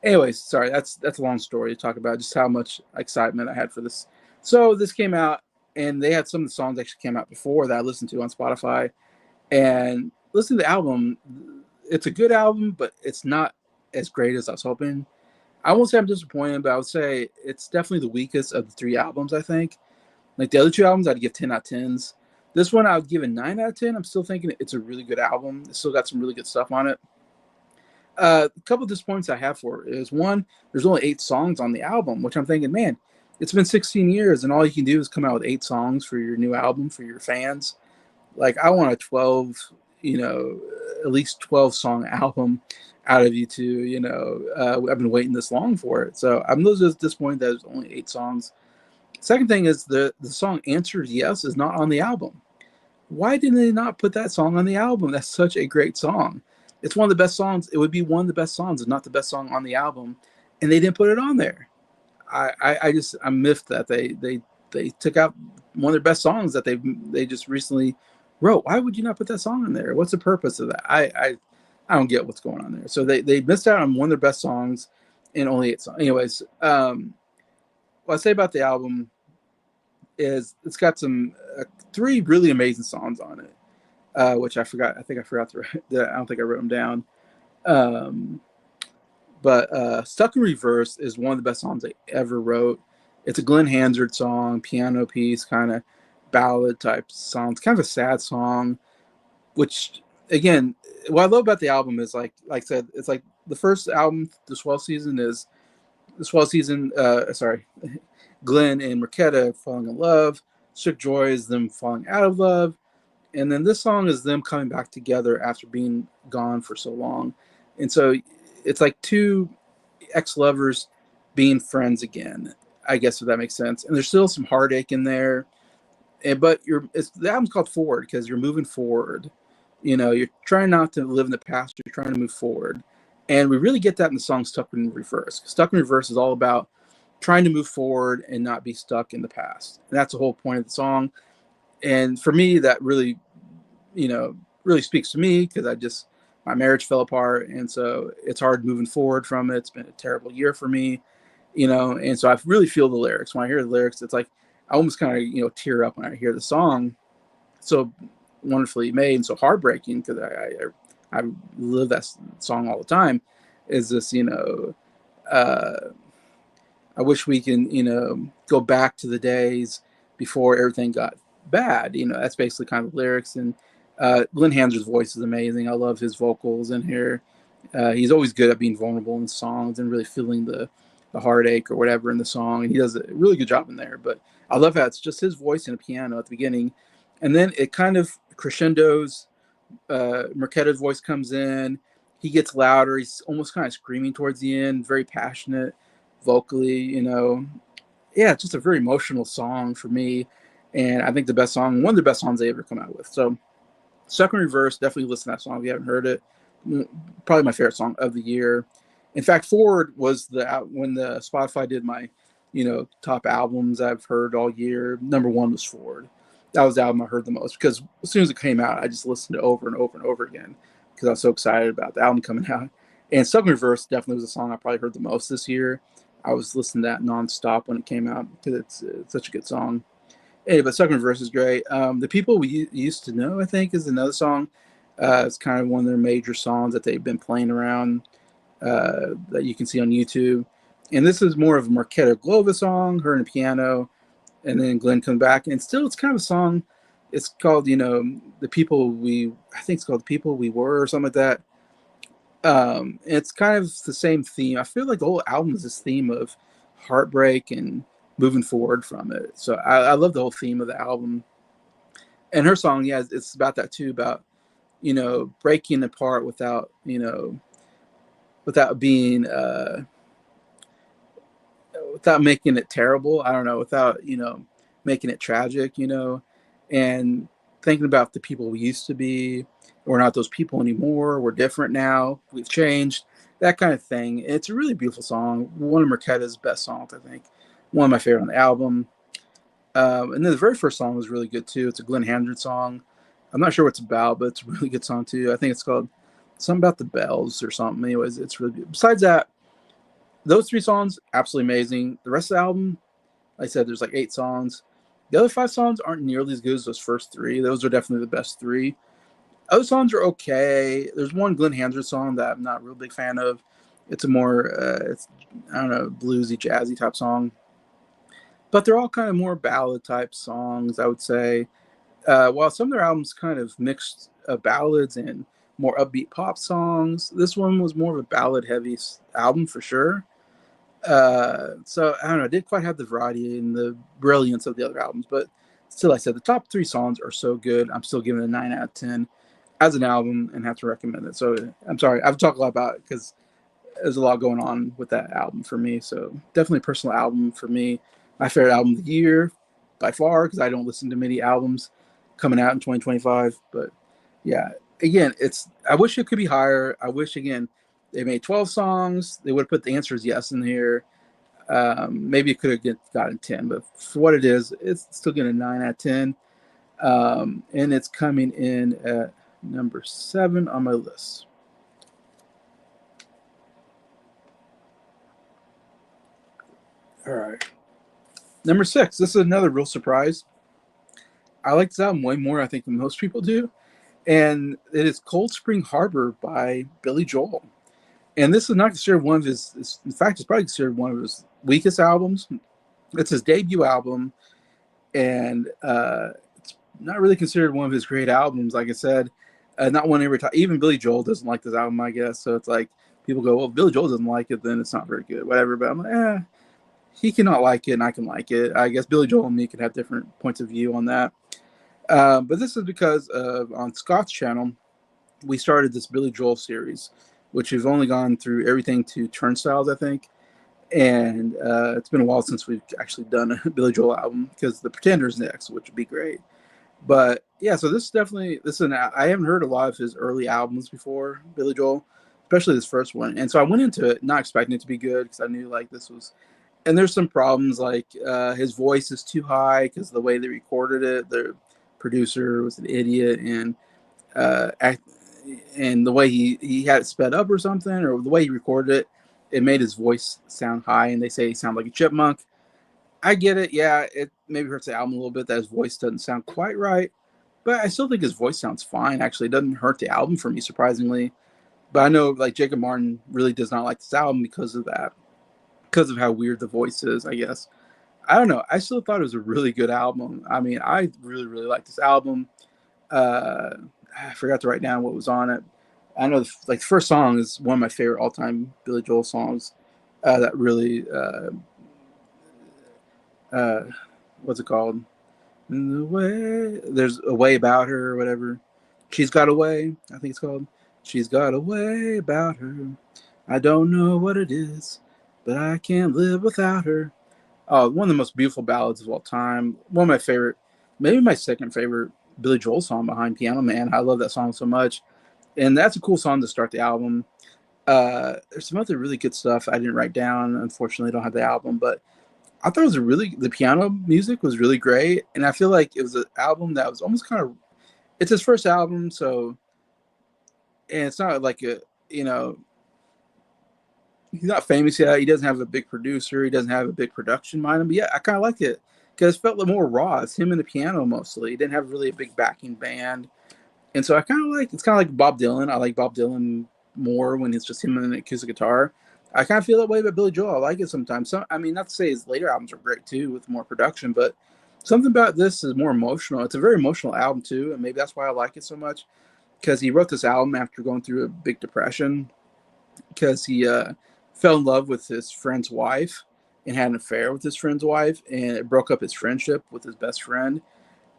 Anyways, sorry, that's a long story to talk about just how much excitement I had for this. So this came out, and they had some of the songs actually came out before that I listened to on Spotify. And listen to the album. It's a good album, but it's not as great as I was hoping. I won't say I'm disappointed, but I would say it's definitely the weakest of the 3 albums, I think. Like the other 2 albums, I'd give 10 out of 10s. This one, I would give a 9 out of 10. I'm still thinking it's a really good album. It's still got some really good stuff on it. A couple of disappointments I have for it is, one, there's only 8 songs on the album, which I'm thinking, man, it's been 16 years, and all you can do is come out with 8 songs for your new album, for your fans. Like, I want a 12, at least 12 song album out of you two. I've been waiting this long for it. So I'm a little disappointed that there's only 8 songs. Second thing is the song Answer Is Yes is not on the album. Why didn't they not put that song on the album? That's such a great song. It's one of the best songs. It would be one of the best songs, if not the best song on the album. And they didn't put it on there. I'm miffed that they took out one of their best songs that they just recently wrote. Why would you not put that song in there? What's the purpose of that? I don't get what's going on there. So they missed out on one of their best songs in only 8 songs. Anyways, what I say about the album is it's got some 3 really amazing songs on it, which I forgot. I think I forgot to write. I don't think I wrote them down. Um, but Stuck in Reverse is one of the best songs I ever wrote. It's a Glenn Hansard song, piano piece, kind of ballad type song. It's kind of a sad song, which again, what I love about the album is like I said, it's like the first album, The Swell Season, is The Swell Season. Sorry, Glenn and Marquetta falling in love. Shook Joy is them falling out of love. And then this song is them coming back together after being gone for so long. And so it's like 2 ex-lovers being friends again, I guess, if that makes sense. And there's still some heartache in there. But the album's called Forward because you're moving forward. You're trying not to live in the past. You're trying to move forward. And we really get that in the song Stuck in Reverse. Stuck in Reverse is all about trying to move forward and not be stuck in the past. And that's the whole point of the song. And for me, that really, really speaks to me because my marriage fell apart. And so it's hard moving forward from it. It's been a terrible year for me, and so I really feel the lyrics. When I hear the lyrics, it's like I almost kind of, tear up when I hear the song. So wonderfully made and so heartbreaking because I live that song all the time. Is this, I wish we can, go back to the days before everything got bad. That's basically kind of the lyrics. And Glenn Hansard's voice is amazing. I love his vocals in here. He's always good at being vulnerable in songs and really feeling the heartache or whatever in the song. And he does a really good job in there. But I love how it's just his voice and a piano at the beginning. And then it kind of crescendos. Marquetta's voice comes in. He gets louder. He's almost kind of screaming towards the end, very passionate vocally. Yeah, it's just a very emotional song for me. And I think one of the best songs they ever come out with. So Stuck in Reverse, definitely listen to that song if you haven't heard it. Probably my favorite song of the year. In fact, Forward was when the Spotify did my, top albums I've heard all year. Number 1 was Forward. That was the album I heard the most because as soon as it came out, I just listened to it over and over and over again because I was so excited about the album coming out. And Stuck in Reverse definitely was the song I probably heard the most this year. I was listening to that nonstop when it came out because it's such a good song. Hey, but Stuck in Reverse is great. The People We Used to Know, I think, is another song. It's kind of one of their major songs that they've been playing around that you can see on YouTube. And this is more of a Marquetta Glova song, her and a piano, and then Glenn comes back. And still, it's kind of a song. It's called, I think it's called The People We Were or something like that. It's kind of the same theme. I feel like the whole album is this theme of heartbreak and moving forward from it. So I love the whole theme of the album. And her song, yeah, it's about that too, about, breaking apart without being, without making it terrible. I don't know, without, making it tragic, and thinking about the people we used to be. We're not those people anymore. We're different now. We've changed, that kind of thing. It's a really beautiful song. One of Marquetta's best songs, I think. One of my favorite on the album. And then the very first song was really good too. It's a Glenn Hansard song. I'm not sure what it's about, but it's a really good song too. I think it's called something about the bells or something. Anyways, it's really good. Besides that, those 3 songs, absolutely amazing. The rest of the album, like I said, there's like 8 songs. The other 5 songs aren't nearly as good as those first 3. Those are definitely the best 3. Other songs are okay. There's one Glenn Hansard song that I'm not a real big fan of. It's a more, I don't know, bluesy, jazzy type song. But they're all kind of more ballad type songs, I would say. While some of their albums kind of mixed ballads and more upbeat pop songs, this one was more of a ballad heavy album for sure. So I don't know, it didn't quite have the variety and the brilliance of the other albums, but still, I said the top 3 songs are so good. I'm still giving it a 9 out of 10 as an album and have to recommend it. So I'm sorry, I've talked a lot about it because there's a lot going on with that album for me. So definitely a personal album for me. My favorite album of the year by far because I don't listen to many albums coming out in 2025. But yeah, again, I wish it could be higher. I wish, again, they made 12 songs. They would have put The Answer Is Yes in here. Maybe it could have gotten 10, but for what it is, it's still getting a 9 out of 10. And it's coming in at number 7 on my list. All right. Number 6. This is another real surprise. I like this album way more, I think, than most people do. And it is Cold Spring Harbor by Billy Joel. And this is not considered one of his, in fact, it's probably considered one of his weakest albums. It's his debut album. And it's not really considered one of his great albums, like I said. Not one every time. Even Billy Joel doesn't like this album, I guess. So it's like people go, well, if Billy Joel doesn't like it, then it's not very good, whatever. But I'm like, he cannot like it and I can like it. I guess Billy Joel and me can have different points of view on that. But this is because on Scott's channel, we started this Billy Joel series, which has only gone through everything to Turnstiles, I think. And it's been a while since we've actually done a Billy Joel album because The Pretender's next, which would be great. But yeah, so this is definitely I haven't heard a lot of his early albums before, Billy Joel, especially this first one. And so I went into it not expecting it to be good because I knew like this was. And there's some problems like his voice is too high because the way they recorded it, the producer was an idiot, and and the way he had it sped up or something, or the way he recorded it, it made his voice sound high, and they say he sounded like a chipmunk. I get it. Yeah, it maybe hurts the album a little bit that his voice doesn't sound quite right, but I still think his voice sounds fine. Actually, it doesn't hurt the album for me, surprisingly. But I know like Jacob Martin really does not like this album because of that, because of how weird the voice is, I guess. I don't know. I still thought it was a really good album. I mean, I really, really liked this album. Uh, I forgot to write down what was on it. I know, like the first song is one of my favorite all-time Billy Joel songs. That really, uh, what's it called? The way there's a way about her or whatever. She's got a way. I think it's called. She's got a way about her. I don't know what it is, but I can't live without her. Oh, one of the most beautiful ballads of all time. One of my favorite, maybe my second favorite Billy Joel song behind Piano Man. I love that song so much. And that's a cool song to start the album. There's some other really good stuff I didn't write down. Unfortunately, I don't have the album, but I thought it was the piano music was really great. And I feel like it was an album that was almost kind of, it's his first album. So, and it's not like you know, he's not famous yet. He doesn't have a big producer. He doesn't have a big production behind him. But yeah, I kind of liked it because it felt a little more raw. It's him and the piano mostly. He didn't have really a big backing band. And so I kind of like, it's kind of like Bob Dylan. I like Bob Dylan more when it's just him and an acoustic guitar. I kind of feel that way about Billy Joel. I like it sometimes. So, I mean, not to say his later albums are great too with more production, but something about this is more emotional. It's a very emotional album too, and maybe that's why I like it so much because he wrote this album after going through a big depression because he fell in love with his friend's wife and had an affair with his friend's wife, and it broke up his friendship with his best friend.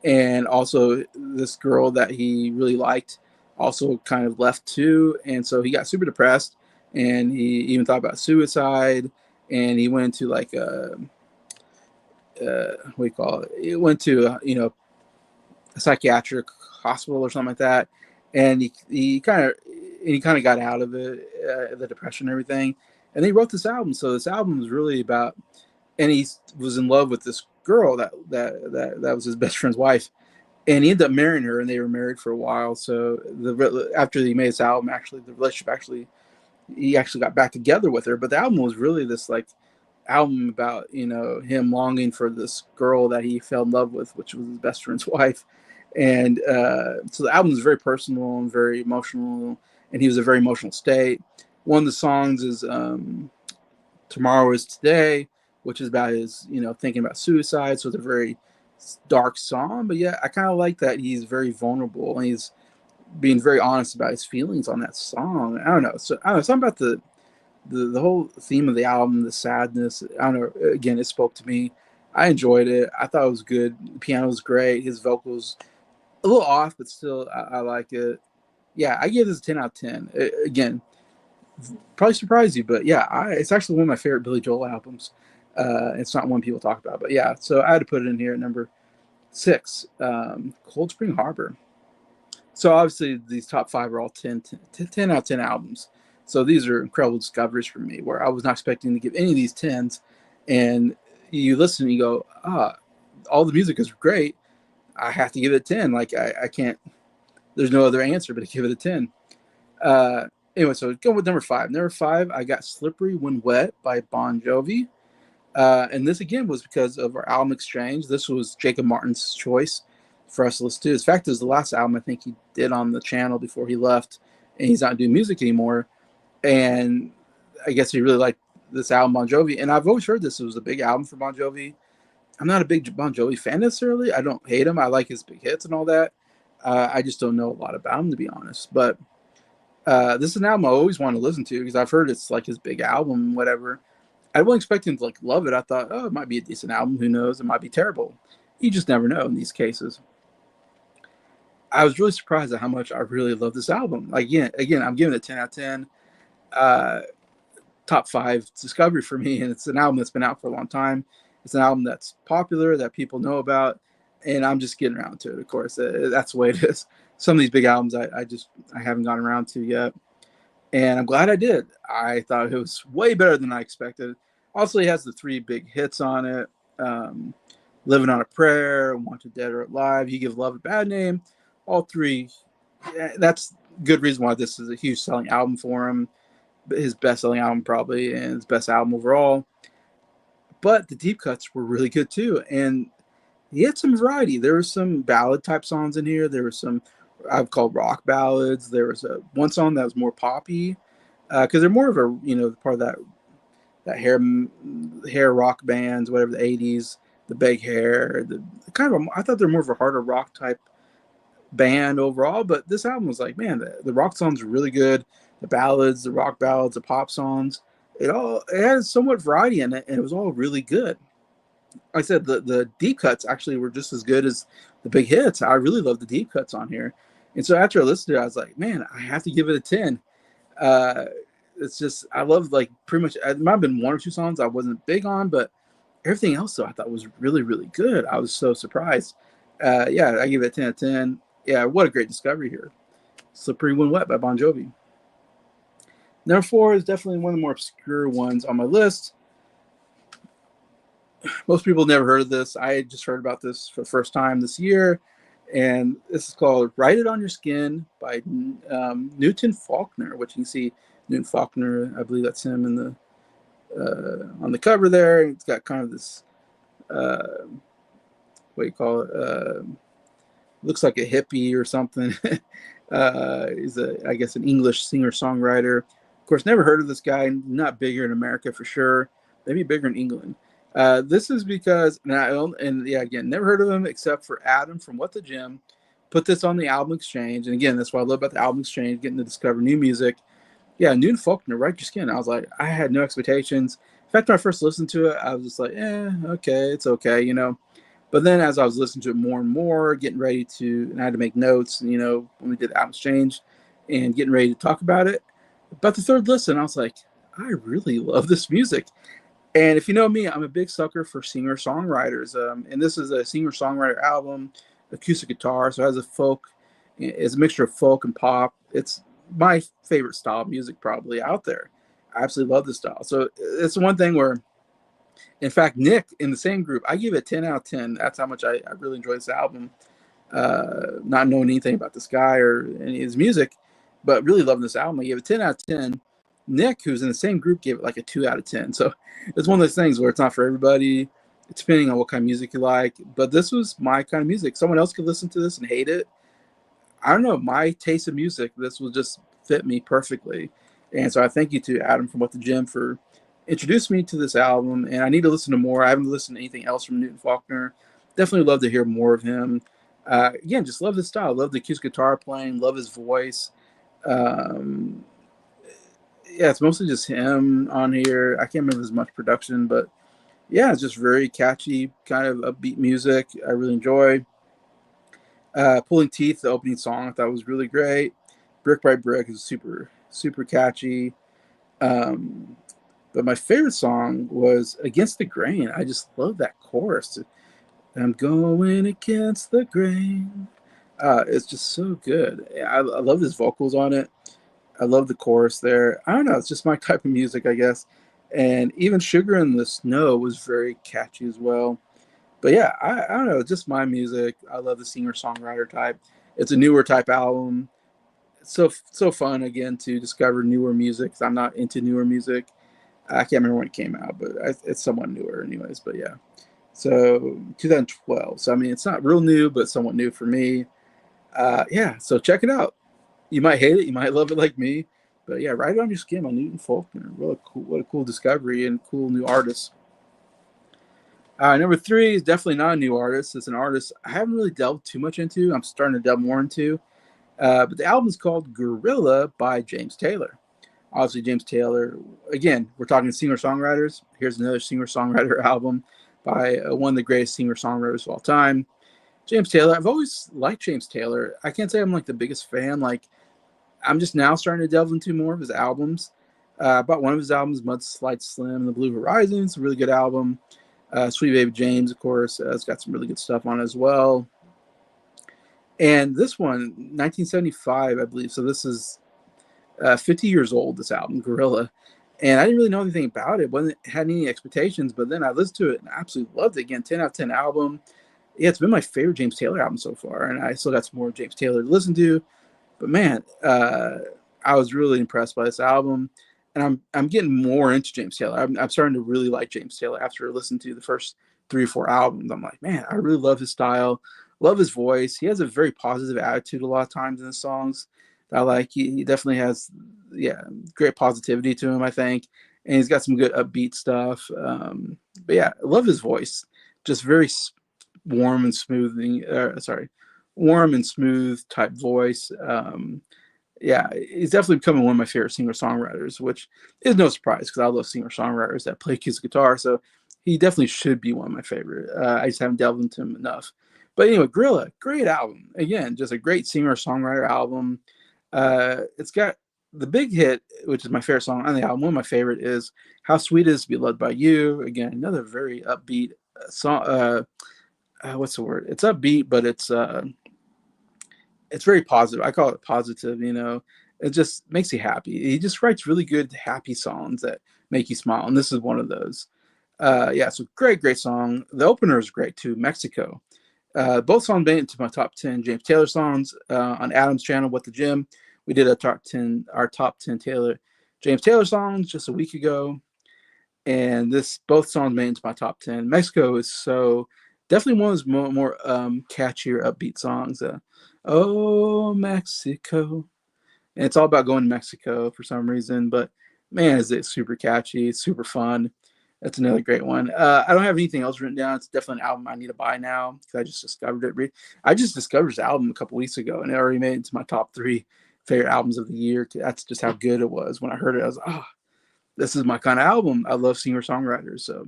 And also, this girl that he really liked also kind of left too, and so he got super depressed, and he even thought about suicide, and he went into like a what do you call it? He went to a psychiatric hospital or something like that, and he kind of got out of it, the depression and everything, and he wrote this album. So this album was really about, and he was in love with this girl that was his best friend's wife, and he ended up marrying her, and they were married for a while. So after he made this album, actually the relationship he actually got back together with her. But the album was really this like album about him longing for this girl that he fell in love with, which was his best friend's wife. And so the album is very personal and very emotional, and he was a very emotional state. One of the songs is Tomorrow is Today, which is about his thinking about suicide. So it's a very dark song, but yeah, I kind of like that he's very vulnerable and he's being very honest about his feelings on that song. I don't know. So I don't know, something about the whole theme of the album, the sadness. I don't know. Again, it spoke to me. I enjoyed it. I thought it was good. The piano was great. His vocals a little off, but still, I like it. Yeah, I give this a 10 out of 10. Again, probably surprise you, but yeah, it's actually one of my favorite Billy Joel albums. It's not one people talk about, but yeah. So I had to put it in here at number 6, Cold Spring Harbor. So obviously these top 5 are all 10 out of 10 albums. So these are incredible discoveries for me where I was not expecting to give any of these 10s. and you listen and you go, all the music is great. I have to give it a 10. Like I can't. There's no other answer but to give it a 10. Uh, anyway, so go with number five. Number five, I got "Slippery When Wet" by Bon Jovi. And this again was because of our album exchange. This was Jacob Martin's choice for us to listen to. In fact, it was the last album I think he did on the channel before he left, and he's not doing music anymore. And I guess he really liked this album, Bon Jovi. And I've always heard this was a big album for Bon Jovi. I'm not a big Bon Jovi fan necessarily. I don't hate him. I like his big hits and all that. I just don't know a lot about him, to be honest. But this is an album I always want to listen to because I've heard it's like his big album, whatever. I wasn't expecting to like love it. I thought, oh, it might be a decent album. Who knows? It might be terrible. You just never know in these cases. I was really surprised at how much I really love this album. Like, again, I'm giving it a 10 out of 10. Uh, top five discovery for me, and it's an album that's been out for a long time. It's an album that's popular that people know about, and I'm just getting around to it. Of course, that's the way it is. Some of these big albums I haven't gotten around to yet, and I'm glad I did. I thought it was way better than I expected. Also, he has the three big hits on it: "Living on a Prayer," "Wanted Dead or Alive," "You Give Love a Bad Name." All three. That's good reason why this is a huge selling album for him. His best-selling album probably, and his best album overall. But the deep cuts were really good too, and he had some variety. There were some ballad type songs in here. There were some I've called rock ballads. There was one song that was more poppy because they're more of a part of that hair rock bands, whatever, the '80s, the big hair, the kind of I thought they're more of a harder rock type band overall. But this album was like, man, the rock songs were really good. The ballads, the rock ballads, the pop songs, it had somewhat variety in it, and it was all really good. Like I said, the deep cuts actually were just as good as the big hits. I really love the deep cuts on here. And so after I listened to it, I was like, man, I have to give it a 10. Uh, it's just, I love like pretty much, it might have been one or two songs I wasn't big on, but everything else though I thought was really, really good. I was so surprised. Yeah, I give it a 10 out of 10. Yeah, what a great discovery here. "Slippery When Wet" by Bon Jovi. Number four is definitely one of the more obscure ones on my list. Most people never heard of this. I just heard about this for the first time this year, and this is called "Write It on Your Skin" by Newton Faulkner, which you can see Newton Faulkner. I believe that's him in the on the cover there. It's got kind of this what do you call it? Looks like a hippie or something. He's I guess an English singer-songwriter. Of course, never heard of this guy. Not bigger in America for sure. Maybe bigger in England. This is because, again, never heard of him except for Adam from What the Gym. Put this on the album exchange, and again, that's what I love about the album exchange, getting to discover new music. Yeah, Newton Faulkner, "Write Your Skin." I was like, I had no expectations. In fact, when I first listened to it, I was just like, okay, it's okay. But then as I was listening to it more and more, getting ready to, and I had to make notes, when we did the album exchange and getting ready to talk about it, about the third listen, I was like, I really love this music. And if you know me, I'm a big sucker for singer-songwriters. And this is a singer-songwriter album, acoustic guitar, so it has it's a mixture of folk and pop. It's my favorite style of music probably out there. I absolutely love this style. So it's one thing where, in fact, Nick in the same group, I give it 10 out of 10. That's how much I really enjoy this album. Not knowing anything about this guy or any of his music, but really loving this album. I gave it 10 out of 10. Nick, who's in the same group, gave it like a 2 out of 10. So it's one of those things where it's not for everybody. It's depending on what kind of music you like. But this was my kind of music. Someone else could listen to this and hate it. I don't know. My taste of music, this will just fit me perfectly. And so I thank you to Adam from What the Gym for introducing me to this album. And I need to listen to more. I haven't listened to anything else from Newton Faulkner. Definitely love to hear more of him. Again, just love this style. Love the acoustic guitar playing. Love his voice. Yeah, it's mostly just him on here. I can't remember as much production, but yeah, it's just very catchy, kind of upbeat music. I really enjoy. "Pulling Teeth," the opening song, I thought was really great. "Brick by Brick" is super, super catchy. But my favorite song was "Against the Grain." I just love that chorus. "I'm going against the grain." It's just so good. I love his vocals on it. I love the chorus there. I don't know. It's just my type of music, I guess. And even Sugar in the Snow was very catchy as well. But yeah, I don't know, just my music. I love the singer songwriter type. It's a newer type album. It's so fun again to discover newer music. 'Cause I'm not into newer music. I can't remember when it came out, but it's somewhat newer, anyways. But yeah, so 2012. So I mean, it's not real new, but somewhat new for me. Yeah, so check it out. You might hate it, you might love it like me, but yeah, Write It On Your Skin by Newton Faulkner. What a cool discovery and cool new artist. Number three is definitely not a new artist. It's an artist I haven't really delved too much into. I'm starting to delve more into. But the album is called Gorilla by James Taylor. Obviously, James Taylor, again, we're talking singer songwriters. Here's another singer songwriter album by one of the greatest singer songwriters of all time, James Taylor. I've always liked James Taylor. I can't say I'm like the biggest fan. Like, I'm just now starting to delve into more of his albums. I bought one of his albums, Mudslide Slim and the Blue Horizon. It's a really good album. Sweet Baby James, of course, it's got some really good stuff on it as well. And this one, 1975, I believe. So this is 50 years old, this album, Gorilla. And I didn't really know anything about it. Wasn't had any expectations, but then I listened to it and I absolutely loved it. Again, 10 out of 10 album. Yeah, it's been my favorite James Taylor album so far. And I still got some more James Taylor to listen to. But man, I was really impressed by this album. And I'm getting more into James Taylor. I'm starting to really like James Taylor after listening to the first 3 or 4 albums. I'm like, man, I really love his style, love his voice. He has a very positive attitude a lot of times in his songs. I like. He definitely has, yeah, great positivity to him, I think, and he's got some good upbeat stuff. But yeah, I love his voice. Just very warm and smoothing. Warm and smooth type voice. Yeah, he's definitely becoming one of my favorite singer-songwriters, which is no surprise because I love singer-songwriters that play his guitar. So he definitely should be one of my favorite. I just haven't delved into him enough. But anyway, Gorilla, great album. Again, just a great singer-songwriter album. It's got the big hit, which is my favorite song on the album. One of my favorite is "How Sweet It Is to Be Loved by You." Again, another very upbeat song. What's the word? It's upbeat, but it's very positive. I call it positive. It just makes you happy. He just writes really good, happy songs that make you smile, and this is one of those. Yeah, so great song. The opener is great too. Mexico. Both songs made it into my top 10 James Taylor songs on Adam's channel, What the Gym. We did our top 10 James Taylor songs just a week ago, and both songs made into my top 10. Mexico is so definitely one of those more catchier, upbeat songs. Oh, Mexico. And it's all about going to Mexico for some reason, but man, is it super catchy, super fun. That's another great one. I don't have anything else written down. It's definitely an album I need to buy now because I just discovered it. I just discovered this album a couple weeks ago, and it already made it into my top 3 favorite albums of the year. That's just how good it was. When I heard it, I was like, oh, this is my kind of album. I love singer-songwriters. So,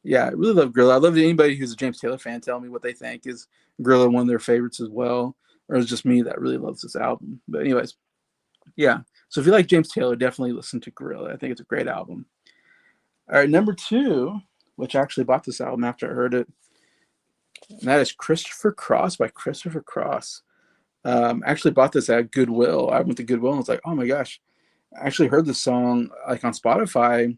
yeah, I really love Gorilla. I love anybody who's a James Taylor fan tell me what they think. Is Gorilla one of their favorites as well? Or is it just me that really loves this album? But anyways, yeah. So if you like James Taylor, definitely listen to Gorilla. I think it's a great album. All right, number 2, which I actually bought this album after I heard it, and that is Christopher Cross by Christopher Cross. I actually bought this at Goodwill. I went to Goodwill and was like, oh my gosh, I actually heard this song like on Spotify.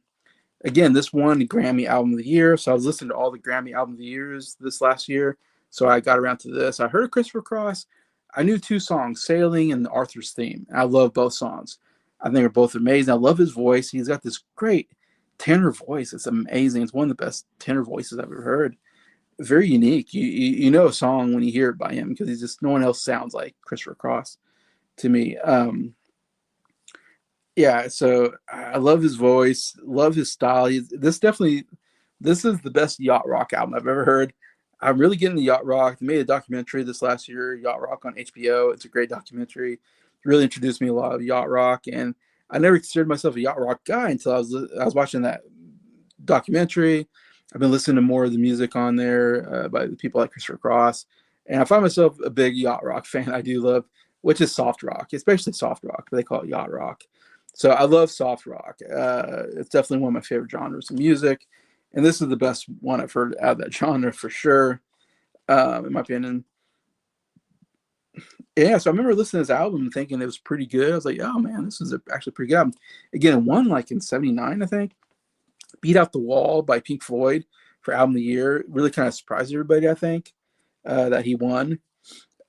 Again, this won Grammy Album of the Year, so I was listening to all the Grammy Album of the Years this last year. So I got around to this. I heard Christopher Cross. I knew 2 songs, Sailing and Arthur's Theme. I love both songs. I think they're both amazing. I love his voice. He's got this great tenor voice. It's amazing. It's one of the best tenor voices I've ever heard. Very unique. You know a song when you hear it by him because he's just no one else sounds like Christopher Cross to me. Yeah, so I love his voice, love his style. This is the best yacht rock album I've ever heard. I'm really getting the yacht rock. They made a documentary this last year, Yacht Rock on HBO. It's a great documentary. It really introduced me a lot of yacht rock, and I never considered myself a yacht rock guy until I was watching that documentary. I've been listening to more of the music on there by the people like Christopher Cross, and I find myself a big yacht rock fan. I do love, which is soft rock, especially soft rock. But they call it yacht rock. So I love soft rock. It's definitely one of my favorite genres of music, and this is the best one I've heard out of that genre for sure, in my opinion. Yeah, so I remember listening to this album and thinking it was pretty good. I was like, oh man, this is actually pretty good album. Again, it won like in '79, I think. Beat Out the Wall by Pink Floyd for album of the year. Really kind of surprised everybody, I think, that he won.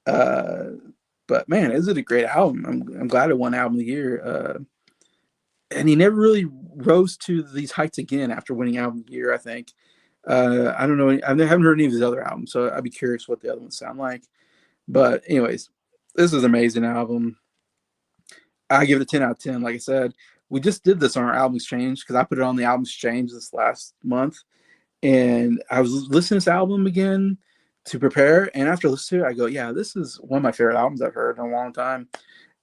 Uh, but man, is it a great album? I'm glad it won album of the year. And he never really rose to these heights again after winning album of the year, I think. I don't know. I haven't heard any of his other albums, so I'd be curious what the other ones sound like. But anyways, this is an amazing album. I give it a 10 out of 10. Like I said, we just did this on our album exchange because I put it on the album exchange this last month. And I was listening to this album again to prepare. And after listening to it, I go, yeah, this is one of my favorite albums I've heard in a long time.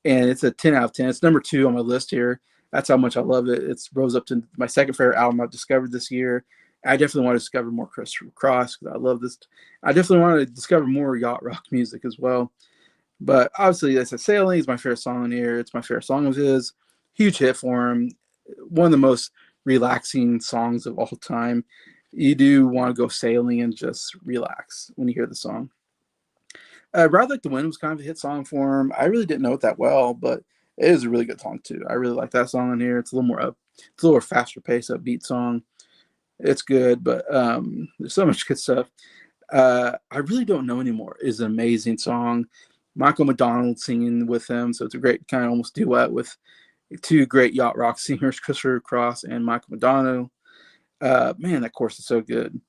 And it's a 10 out of 10. It's number 2 on my list here. That's how much I love it. It's rose up to my second favorite album I've discovered this year. I definitely want to discover more Christopher Cross because I love this. I definitely want to discover more yacht rock music as well. But obviously, as I said, Sailing is my favorite song on here. It's my favorite song of his. Huge hit for him. One of the most relaxing songs of all time. You do want to go sailing and just relax when you hear the song. Ride Like the Wind was kind of a hit song for him. I really didn't know it that well, but it is a really good song too. I really like that song on here. It's a little more up, it's a little faster pace, upbeat song. It's good, but there's so much good stuff. I really don't know anymore is an amazing song. Michael McDonald singing with him, so it's a great kind of almost duet with two great yacht rock singers, Christopher Cross and Michael McDonald. Man, that chorus is so good.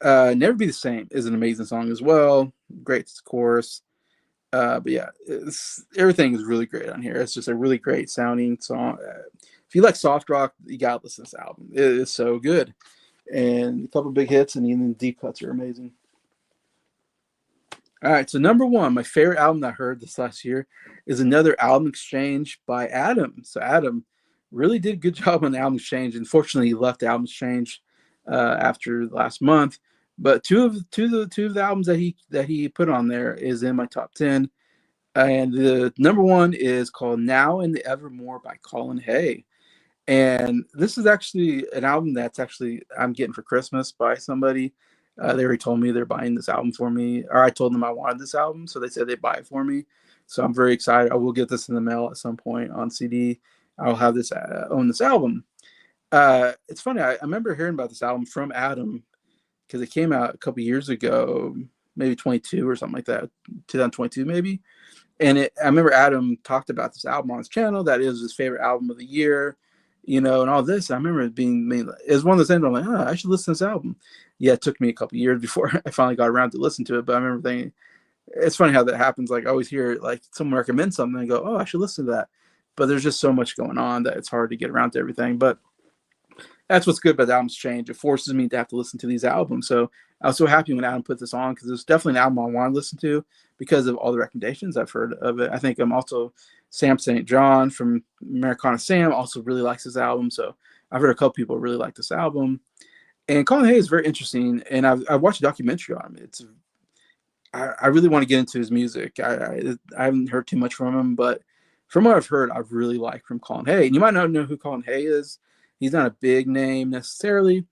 Never Be the Same is an amazing song as well. Great chorus. But yeah, everything is really great on here. It's just a really great sounding song. If you like soft rock, you gotta listen to this album. It is so good. And a couple big hits, and even the deep cuts are amazing. All right, so number 1, my favorite album that I heard this last year is another album exchange by Adam. So Adam really did a good job on the album exchange. Unfortunately, he left the album exchange after last month. But two of the albums that he put on there is in my top 10. And the number 1 is called Now and the Evermore by Colin Hay. And this is actually an album that's actually I'm getting for Christmas by somebody. They already told me they're buying this album for me, or I told them I wanted this album, so they said they'd buy it for me. So I'm very excited. I will get this in the mail at some point on CD. I'll have this own this album. It's funny. I remember hearing about this album from Adam because it came out a couple years ago, maybe 22 or something like that, 2022 maybe. And I remember Adam talked about this album on his channel. That is his favorite album of the year, and all this. I remember it being it was one of those things where I'm like, oh, I should listen to this album. Yeah, it took me a couple years before I finally got around to listen to it. But I remember thinking, it's funny how that happens. Like I always hear like someone recommend something and go, oh, I should listen to that. But there's just so much going on that it's hard to get around to everything. But that's what's good about the album's change. It forces me to have to listen to these albums. So I was so happy when Adam put this on because it's definitely an album I want to listen to because of all the recommendations I've heard of it. I think I'm also Sam St. John from Americana Sam also really likes this album. So I've heard a couple people really like this album. And Colin Hay is very interesting. And I've watched a documentary on him. I really want to get into his music. I haven't heard too much from him, but from what I've heard, I've really liked from Colin Hay. And you might not know who Colin Hay is. He's not a big name necessarily,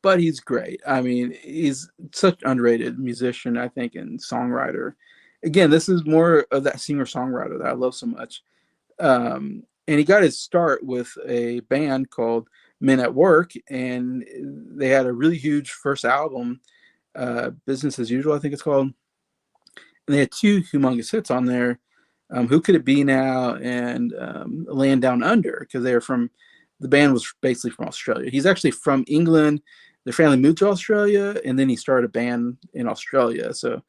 but he's great. I mean, he's such an underrated musician, I think, and songwriter. Again, this is more of that singer-songwriter that I love so much. And he got his start with a band called Men at Work, and they had a really huge first album, Business as Usual, I think it's called. And they had 2 humongous hits on there, Who Could It Be Now and Land Down Under, because they were from the band was basically from Australia. He's actually from England. Their family moved to Australia, and then he started a band in Australia. So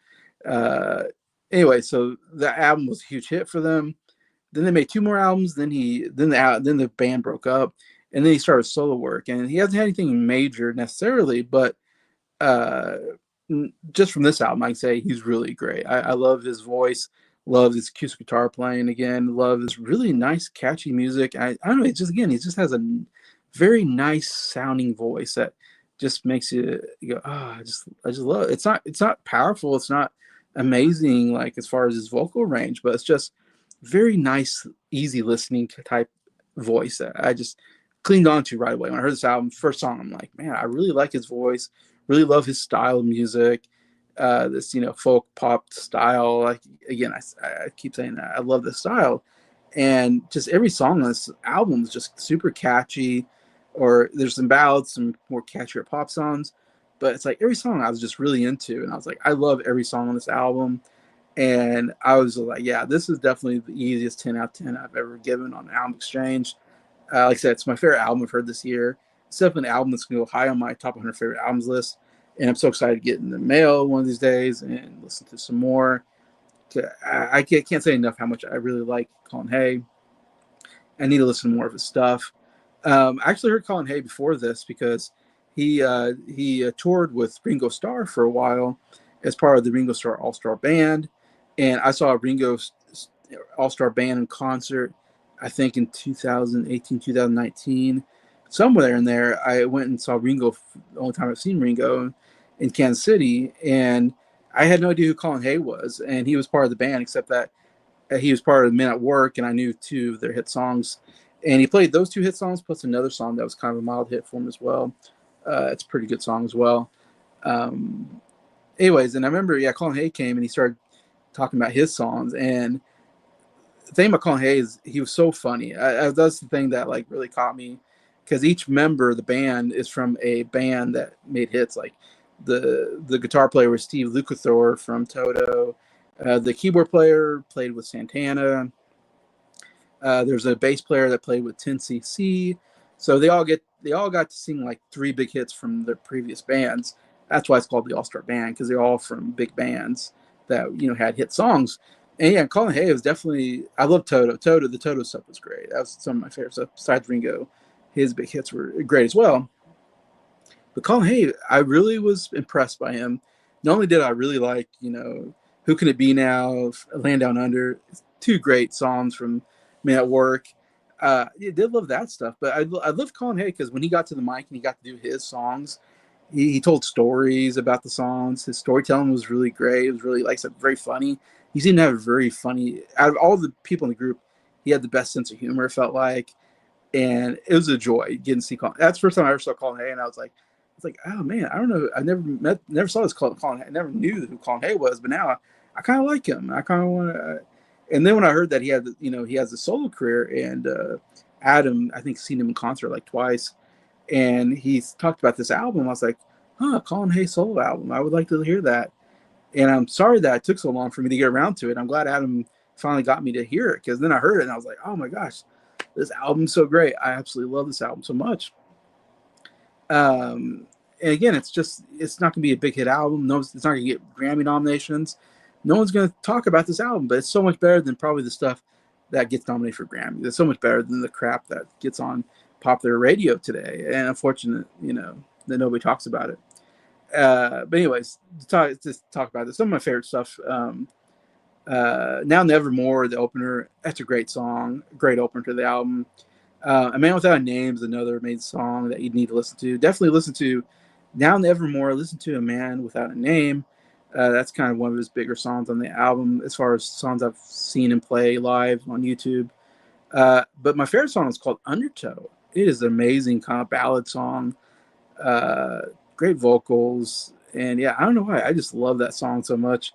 anyway, so the album was a huge hit for them. Then they made 2 more albums. Then the band broke up, and then he started solo work. And he hasn't had anything major necessarily, but just from this album, I can say he's really great. I love his voice. Love his acoustic guitar playing again. Love his really nice, catchy music. I don't know. It just again, he just has a very nice sounding voice that just makes you go, oh, I just love it. It's not powerful. It's not amazing like as far as his vocal range, but it's just very nice, easy listening type voice that I just cleaned on to right away. When I heard this album, first song, I'm like, man, I really like his voice. Really love his style of music. This folk pop style. Like again, I keep saying that I love this style, and just every song on this album is just super catchy. or there's some ballads, some more catchier pop songs, but it's like every song I was just really into, and I was like, I love every song on this album, and I was like, yeah, this is definitely the easiest 10 out of 10 I've ever given on Album Exchange. Like I said, it's my favorite album I've heard this year. It's definitely an album that's going to go high on my top 100 favorite albums list. And I'm so excited to get in the mail one of these days and listen to some more. I can't say enough how much I really like Colin Hay. I need to listen to more of his stuff. I actually heard Colin Hay before this because he toured with Ringo Starr for a while as part of the Ringo Starr All Star Band, and I saw Ringo All Star Band in concert. I think in 2018, 2019, somewhere in there, I went and saw Ringo. The only time I've seen Ringo in Kansas City, and I had no idea who Colin Hay was, and he was part of the band, except that he was part of Men at Work, and I knew two of their hit songs. And he played those two hit songs plus another song that was kind of a mild hit for him as well. It's a pretty good song as well. Um, Anyways, and I remember, yeah, Colin Hay came and he started talking about his songs. And the thing about Colin Hay is he was so funny. That's the thing that like really caught me, because each member of the band is from a band that made hits. Like the guitar player was Steve Lukather from Toto. The keyboard player played with Santana. There's a bass player that played with 10cc. So they all got to sing like three big hits from their previous bands. That's why it's called the All Star Band, because they're all from big bands that had hit songs. And yeah, Colin Hay was definitely. I love Toto. The Toto stuff was great. That was some of my favorite stuff. Besides Ringo, his big hits were great as well. But Colin Hay, I really was impressed by him. Not only did I really like, Who Can It Be Now, Land Down Under, two great songs from Men at Work. I did love that stuff, but I love Colin Hay because when he got to the mic and he got to do his songs, he told stories about the songs. His storytelling was really great. It was really, like I said, very funny. He seemed to have a very funny, out of all the people in the group, he had the best sense of humor, it felt like. And it was a joy getting to see Colin. That's the first time I ever saw Colin Hay, and I was like, oh man, I don't know. I never saw this Colin Hay. I never knew who Colin Hay was, but now I kind of like him. I kind of want to. And then when I heard that he had, he has a solo career, and Adam, I think, seen him in concert like twice, and he's talked about this album. I was like, Colin Hay solo album. I would like to hear that. And I'm sorry that it took so long for me to get around to it. I'm glad Adam finally got me to hear it, because then I heard it and I was like, oh my gosh, this album's so great. I absolutely love this album so much. And again, it's not going to be a big hit album. No, it's not going to get Grammy nominations. No one's going to talk about this album, but it's so much better than probably the stuff that gets nominated for Grammy. It's so much better than the crap that gets on popular radio today. And unfortunate, that nobody talks about it. But anyways, to talk about this, some of my favorite stuff. Now Nevermore, the opener, that's a great song, great opener to the album. A Man Without a Name is another amazing song that you need to listen to. Definitely listen to Now Nevermore. Listen to A Man Without a Name. That's kind of one of his bigger songs on the album, as far as songs I've seen him play live on YouTube. But my favorite song is called Undertow. It is an amazing kind of ballad song. Great vocals. And yeah, I don't know why. I just love that song so much.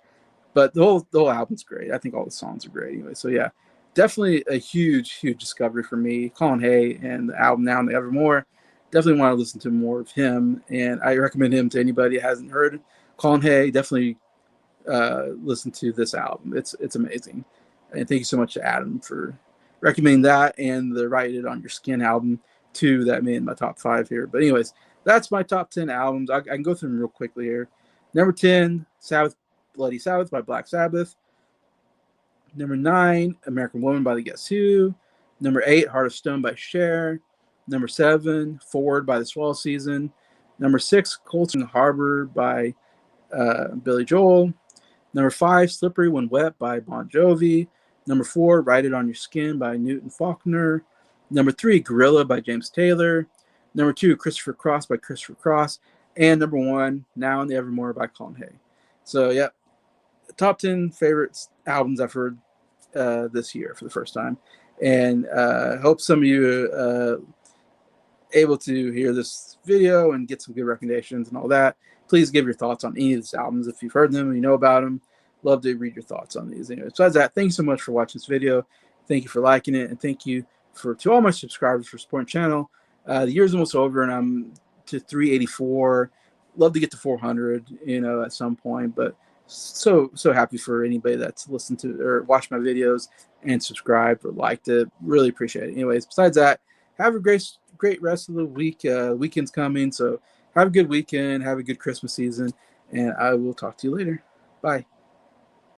But the whole album's great. I think all the songs are great anyway. So yeah, definitely a huge discovery for me. Colin Hay and the album Now and Evermore. Definitely want to listen to more of him, and I recommend him to anybody that hasn't heard Colin Hay. Definitely listen to this album. It's amazing. And thank you so much to Adam for recommending that and the Write It On Your Skin album too, that made my top 5 here. But anyways, that's my top 10 albums. I can go through them real quickly here. Number 10, Bloody Sabbath by Black Sabbath. Number 9, American Woman by the Guess Who. Number 8, Heart of Stone by Cher. Number 7, Forward by the Swell Season. Number 6, Colton Harbor by Billy Joel. Number 5, Slippery When Wet by Bon Jovi. Number 4, Write It On Your Skin by Newton Faulkner. Number 3, Gorilla by James Taylor. Number 2, Christopher Cross by Christopher Cross. And number 1, Now and Evermore by Colin Hay. So, yeah, top 10 favorite albums I've heard this year for the first time. And hope some of you able to hear this video and get some good recommendations and all that. Please give your thoughts on any of these albums if you've heard them and you know about them. Love to read your thoughts on these. Anyway, besides that, thank you so much for watching this video. Thank you for liking it, and thank you to all my subscribers for supporting the channel. The year's almost over, and I'm to 384. Love to get to 400, at some point. But so happy for anybody that's listened to or watched my videos and subscribed or liked it. Really appreciate it. Anyways, besides that, have a great rest of the week. Weekend's coming, so have a good weekend. Have a good Christmas season, and I will talk to you later. Bye.